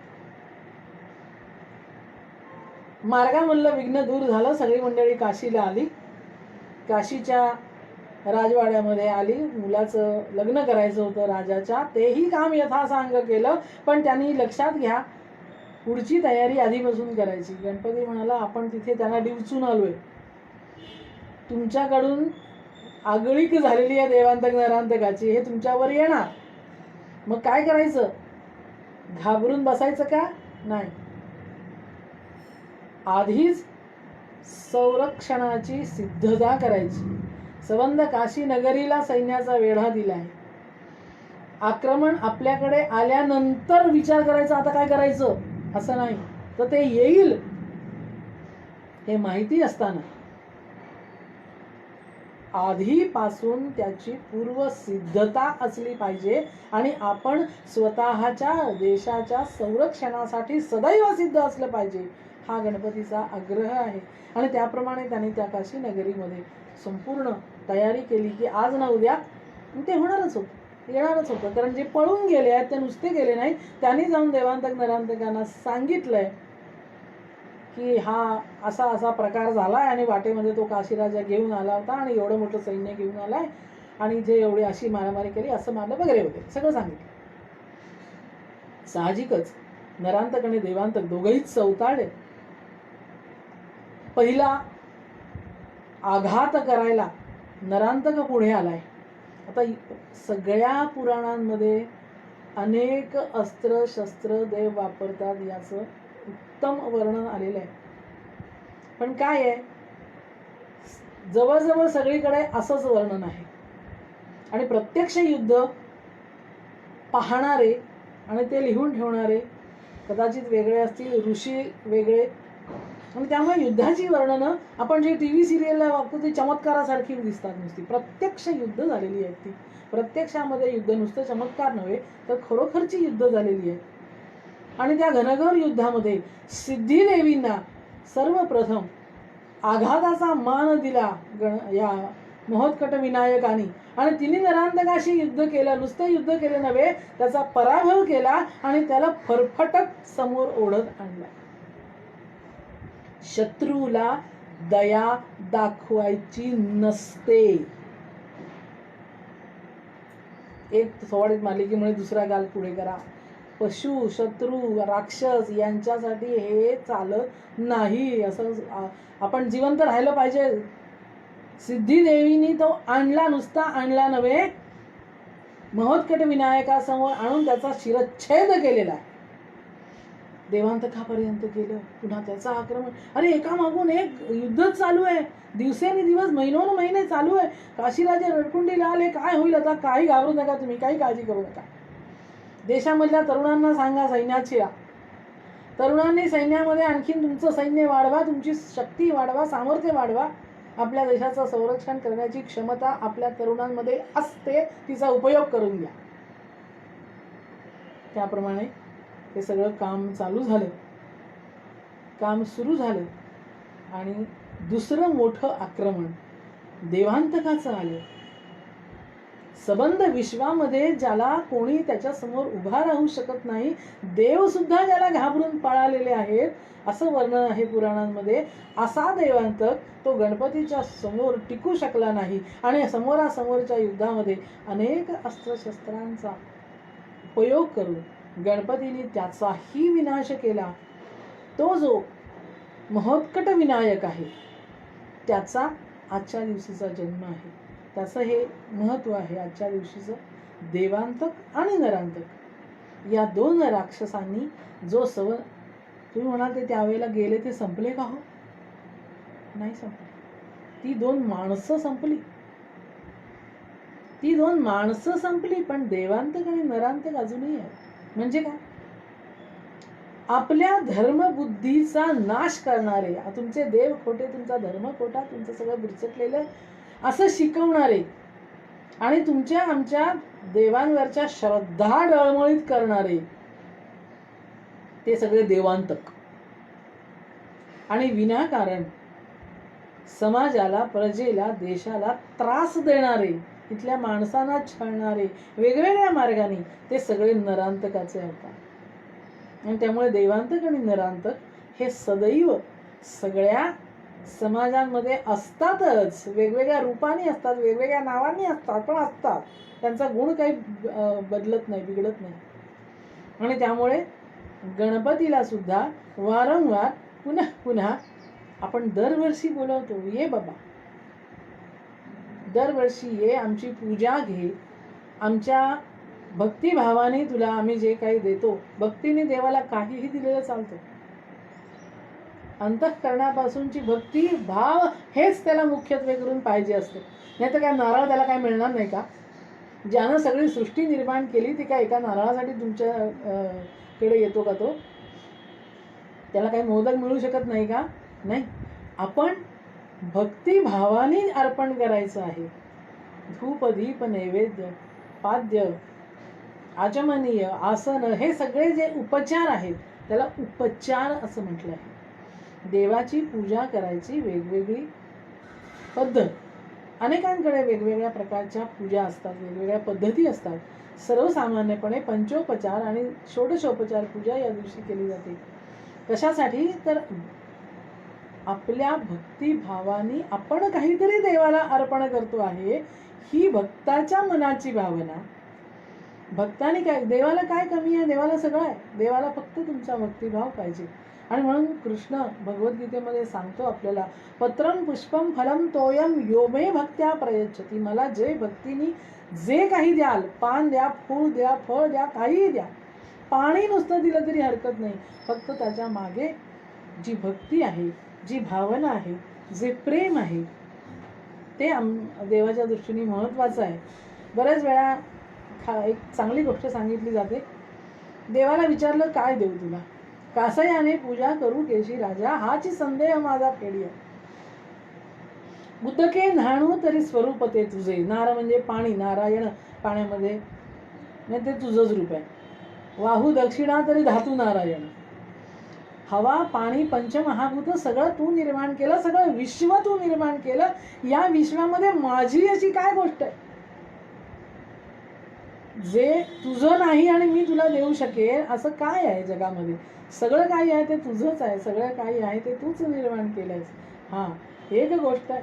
मार्गामधलं विघ्न दूर झालं. सगळी मंडळी काशीला आली. काशीच्या राजवाड्यामध्ये आली. मुलाचं लग्न करायचं होतं राजाच्या, तेही काम यथासांग केलं. पण त्यांनी लक्षात घ्या, पुढची तयारी आधीपासून करायची. गणपती म्हणाला, आपण तिथे त्यांना डिवचून आलोय, तुमच्याकडून आगळीक झालेली आहे देवांतक नरांतकाची, हे तुमच्यावर येणार. मग काय करायचं? घाबरून बसायचं का? नाही. आधीच संरक्षणाची सिद्धता करायची. संबंध काशी नगरीला सैन्याचा वेढा दिलाय. आक्रमण आपल्याकडे आल्यानंतर विचार करायचा आता काय करायचं, असं नाही. तर ते येईल हे माहिती असताना आधीपासून त्याची पूर्वसिद्धता असली पाहिजे. आणि आपण स्वतःच्या देशाच्या संरक्षणासाठी सदैव सिद्ध असलं पाहिजे, हा गणपतीचा आग्रह आहे. आणि त्याप्रमाणे त्यांनी त्या काशी नगरीमध्ये संपूर्ण तयारी केली की आज ना उद्या ते होणारच होतं, येणारच होतं. कारण जे पळून गेले आहेत ते नुसते गेले नाही, त्यांनी जाऊन देवांतक नरांतकांना सांगितलंय की हा असा असा प्रकार झालाय आणि वाटेमध्ये तो काशीराजा घेऊन आला होता आणि एवढं मोठं सैन्य घेऊन आलाय आणि जे एवढी अशी मारामारी केली, असं मारलं वगैरे वगैरे सगळं सांगितलं. साहजिकच नरांतक आणि देवांतक दोघंहीच चौताळे. पहिला आघात करायला नरांतक पुढे आलाय. आता सगळ्या पुराणांमध्ये अनेक अस्त्र शस्त्र देव वापरतात याचं उत्तम वर्णन आलेलं आहे. पण काय आहे, जवळजवळ सगळीकडे असंच वर्णन आहे. आणि प्रत्यक्ष युद्ध पाहणारे आणि ते लिहून ठेवणारे कदाचित वेगळे असतील, ऋषी वेगळे आणि त्यामुळे युद्धाची वर्णनं आपण जे टी व्ही सिरियलला वागतो ती चमत्कारासारखी दिसतात नुसती. प्रत्यक्ष युद्ध झालेली आहेत ती. प्रत्यक्षामध्ये युद्ध नुसतं चमत्कार नव्हे तर खरोखरची युद्ध झालेली आहे. आणि त्या घनघोर युद्धामध्ये सिद्धिदेवींना सर्वप्रथम आघाताचा मान दिला या महोत्कट विनायकानी. आणि तिने नरांतकाशी युद्ध केलं. नुसतं युद्ध केलं नव्हे, त्याचा पराभव केला आणि त्याला फरफटत समोर ओढत आणला. शत्रूला दया दाखवायची नसते. एक थोडीत मालिकेमुळे दुसरा गाल पुढे करा. पशु, शत्रू, राक्षस यांच्यासाठी हे चालत नाही. असं आपण जिवंत राहिलं पाहिजे. सिद्धिदेवीनी तो आणला, नुसता आणला नव्हे, महोत्कट विनायकासमोर आणून त्याचा शिरच्छेद केलेला आहे. देवांतकापर्यंत केलं. पुन्हा त्याचा आक्रमण. अरे एका मागून एक युद्ध चालू आहे. दिवसेंदिवस महिनोन महिने चालू आहे. काशीराजे रडकुंडीला आले. काय होईल आता? काही घाबरू नका तुम्ही, काही काळजी करू नका. देशामधल्या तरुणांना सांगा सैन्याची. तरुणांनी सैन्यामध्ये आणखीन तुमचं सैन्य वाढवा, तुमची शक्ती वाढवा, सामर्थ्य वाढवा. आपल्या देशाचं संरक्षण करण्याची क्षमता आपल्या तरुणांमध्ये असते, तिचा उपयोग करून घ्या. त्याप्रमाणे हे सगळं काम चालू झालं, काम सुरू झालं. आणि दुसरं मोठं आक्रमण देवांतकाचं आलं. सबंध विश्वामध्ये ज्याला कोणी त्याच्या समोर उभा राहू शकत नाही, देव सुद्धा ज्याला घाबरून पळालेले आहेत, असं वर्णन आहे पुराणांमध्ये. असा देवांतक तो गणपतीच्या समोर टिकू शकला नाही. आणि समोरासमोरच्या युद्धामध्ये अनेक अस्त्रशस्त्रांचा उपयोग करून गणपतीने त्याचाही विनाश केला. तो जो महोत्कट विनायक आहे त्याचा आजच्या दिवशीचा जन्म आहे. त्याचं हे महत्व आहे आजच्या दिवशीचं. देवांतक आणि नरांतक या दोन राक्षसांनी जो तुम्ही म्हणाल ते त्यावेळेला गेले ते संपले का? हो, नाही संपले. ती दोन माणसं संपली. ती दोन माणसं संपली, पण देवांतक आणि नरांतक अजूनही आहे. म्हणजे काय? आपल्या धर्मबुद्धीचा नाश करणारे, तुमचे देव खोटे, तुमचा धर्म खोटा, तुमचं सगळं बिरचटलेलं असं शिकवणारे आणि तुमच्या आमच्या देवांवरच्या श्रद्धा डळमळीत करणारे, ते सगळे देवांतक. आणि विनाकारण समाजाला, प्रजेला, देशाला त्रास देणारे, इथल्या माणसांना छळणारे, वेगवेगळ्या मार्गाने, ते सगळे नरांतकाचे होतात. आणि त्यामुळे देवांतक आणि नरांतक हे सदैव सगळ्या समाजांमध्ये असतातच. वेगवेगळ्या रूपाने असतात, वेगवेगळ्या नावांनी असतात, पण असतात. त्यांचा गुण काही बदलत नाही, बिघडत नाही. आणि त्यामुळे गणपतीला सुद्धा वारंवार पुन्हा पुन्हा आपण दरवर्षी बोलवतो, ये बाबा, दरवर्षी ये, आमची पूजा घे. आमच्या भक्तिभावाने तुला आम्ही जे काही देतो, भक्तीने देवाला काहीही दिलेलं चालतं. अंतःकरणापासूनची भक्ती भाव हेच त्याला मुख्यत्वे करून पाहिजे असतं. नाही तर काय नारळ त्याला काय मिळणार नाही का? ज्यानं सगळी सृष्टी निर्माण केली ती काय एका नारळासाठी तुमच्या कडे येतो का तो? त्याला काही मोदक मिळू शकत नाही का? नाही. आपण भक्तिभावाने अर्पण करायचं आहे. धूप, दीप, नैवेद्य, पाद्य, आचमनीय, आसन, हे सगळे जे उपचार आहेत त्याला उपचार असं म्हटलं आहे. देवाची पूजा करायची वेगवेगळी पद्धत. अनेकांकडे वेगवेगळ्या प्रकारच्या पूजा असतात, वेगवेगळ्या पद्धती असतात. सर्वसामान्यपणे पंचोपचार आणि षोडशोपचार पूजा या दिवशी केली जाते. कशासाठी? तर आपल्या भक्तिभावाने आपण काहीतरी देवाला अर्पण करतो आहे, ही भक्ताच्या मनाची भावना. भक्ताने काय, देवाला काय कमी आहे? देवाला सगळं आहे. देवाला फक्त तुमचा भक्तिभाव पाहिजे. आणि म्हणून कृष्ण भगवद्गीतेमध्ये सांगतो आपल्याला, पत्रम पुष्पम फलम तोयम यो मे भक्त्या प्रयच्छति. मला जे भक्तीने जे काही द्याल, पान द्या, फूल द्या, फळ द्या, काहीही द्या, पाणी नुसतं दिलं तरी हरकत नाही. फक्त त्याच्या मागे जी भक्ती आहे, जी भावना आहे, जे प्रेम आहे, ते देवाच्या दृष्टीने महत्त्वाचं आहे. बऱ्याच वेळा एक चांगली गोष्ट सांगितली जाते. देवाला विचारलं काय देऊ तुला? कासयाने पूजा करू केशी राजा, हाची संदेह माझा फेडिया. उदके न्हाणू तरी स्वरूप ते तुझे. नार म्हणजे पाणी, नारायण पाण्यामध्ये ते तुझंच रूप आहे. वाहू दक्षिणा तरी धातू नारायण. हवा पाणी पंचमहाभूत सगळं तू निर्माण केलं, सगळं विश्व तू निर्माण केलं. या विश्वामध्ये माझी अशी काय गोष्ट आहे जे तुझं नाही आणि मी तुला देऊ शकेल असं काय आहे जगामध्ये? सगळं काही आहे ते तुझंच आहे, सगळं काही आहे ते तूच निर्माण केलंयस. हा एक गोष्ट आहे,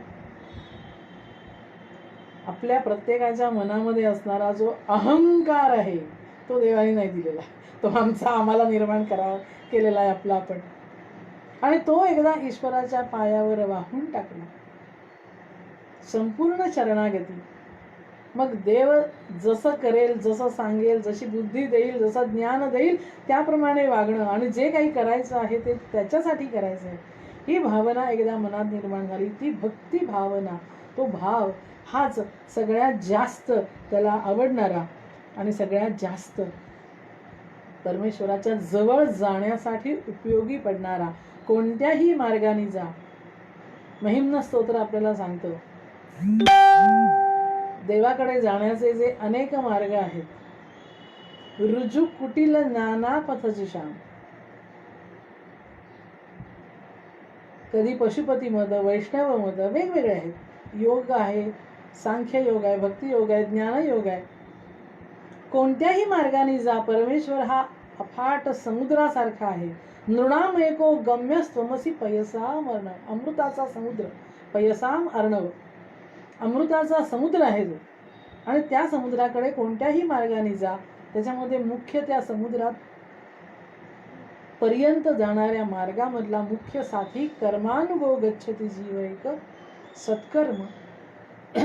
आपल्या प्रत्येकाच्या मनामध्ये असणारा जो अहंकार आहे तो देवाने नाही दिलेला, तो आम्हाला निर्माण केलेला आहे आपला आपण. आणि तो एकदा ईश्वराच्या पायावर वाहून टाकला, संपूर्ण शरणागती. मग देव जसं करेल, जसं सांगेल, जशी बुद्धी देईल, जसं ज्ञान देईल त्याप्रमाणे वागणं आणि जे काही करायचं आहे ते त्याच्यासाठी करायचं आहे. ही भावना एकदा मनात निर्माण झाली, ती भक्ती भावना, तो भाव हाच सगळ्यात जास्त त्याला आवडणारा आणि सगळ्यात जास्त परमेश्वराच्या जवळ जाण्यासाठी उपयोगी पडणारा. कोणत्याही मार्गाने जा. महिम्न स्तोत्र आपल्याला सांगतो देवाकडे जाण्याचे जे अनेक मार्ग आहेत, रुजू कुटील नाना पथची श्याम. कधी पशुपती मद, वैष्णव मद वेगवेगळे आहेत. योग आहे, सांख्य योग आहे, भक्ती योग आहे, ज्ञान योग आहे. कोणत्याही मार्गाने जा, परमेश्वर हा अफाट समुद्रासारखा आहे. नृणाम एको गम्यस्त्वमसी पयसाम अर्णव. अमृताचा समुद्र, पयसाम अर्णव, अमृताचा समुद्र आहे जो. आणि त्या समुद्राकडे कोणत्याही मार्गाने जा, त्याच्यामध्ये मुख्य त्या समुद्रात पर्यंत जाणाऱ्या मार्गामधला मुख्य साथी कर्मानुगो गच्छती जीव एक. सत्कर्म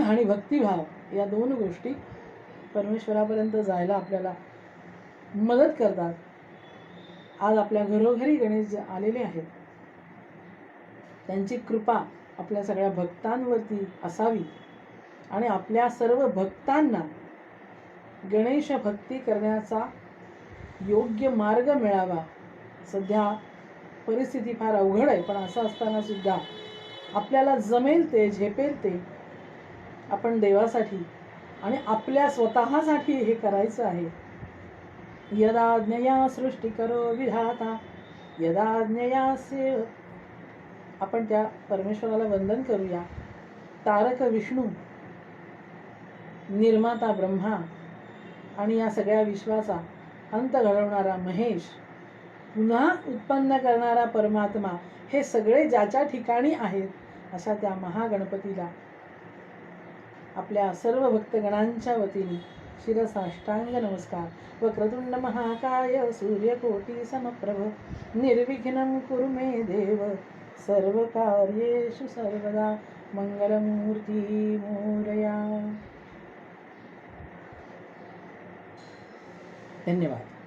आणि भक्तिभाव या दोन गोष्टी परमेश्वरापर्यंत जायला आपल्याला मदत करतात. आज आपल्या घरोघरी गणेश आलेले आहेत, त्यांची कृपा आपल्या सगळ्या भक्तांवरती असावी आणि आपल्या सर्व भक्तांना गणेश भक्ती करण्याचा योग्य मार्ग मिळावा. सध्या परिस्थिती फार अवघड आहे, पण असं असताना सुद्धा आपल्याला जमेल ते, झेपेल ते आपण देवासाठी आणि आपल्या स्वतःसाठी हे करायचं आहे. यदा ज्ञया सृष्टी करो विधाता, यदा ज्ञयास्य. आपण त्या परमेश्वराला वंदन करूया. तारक विष्णू, निर्माता ब्रह्मा आणि या सगळ्या विश्वाचा अंत घडवणारा महेश, पुन्हा उत्पन्न करणारा परमात्मा, हे सगळे ज्याच्या ठिकाणी आहेत अशा त्या महागणपतीला आपल्या सर्व भक्तगणांच्या वतीने शिरसाष्टांग नमस्कार. वक्रतुंड महाकाय सूर्यकोटी समप्रभ निर्विघ्नं कुरु मे देव सर्वकार्येषु सर्वदा मंगलमूर्ती मोरया. धन्यवाद.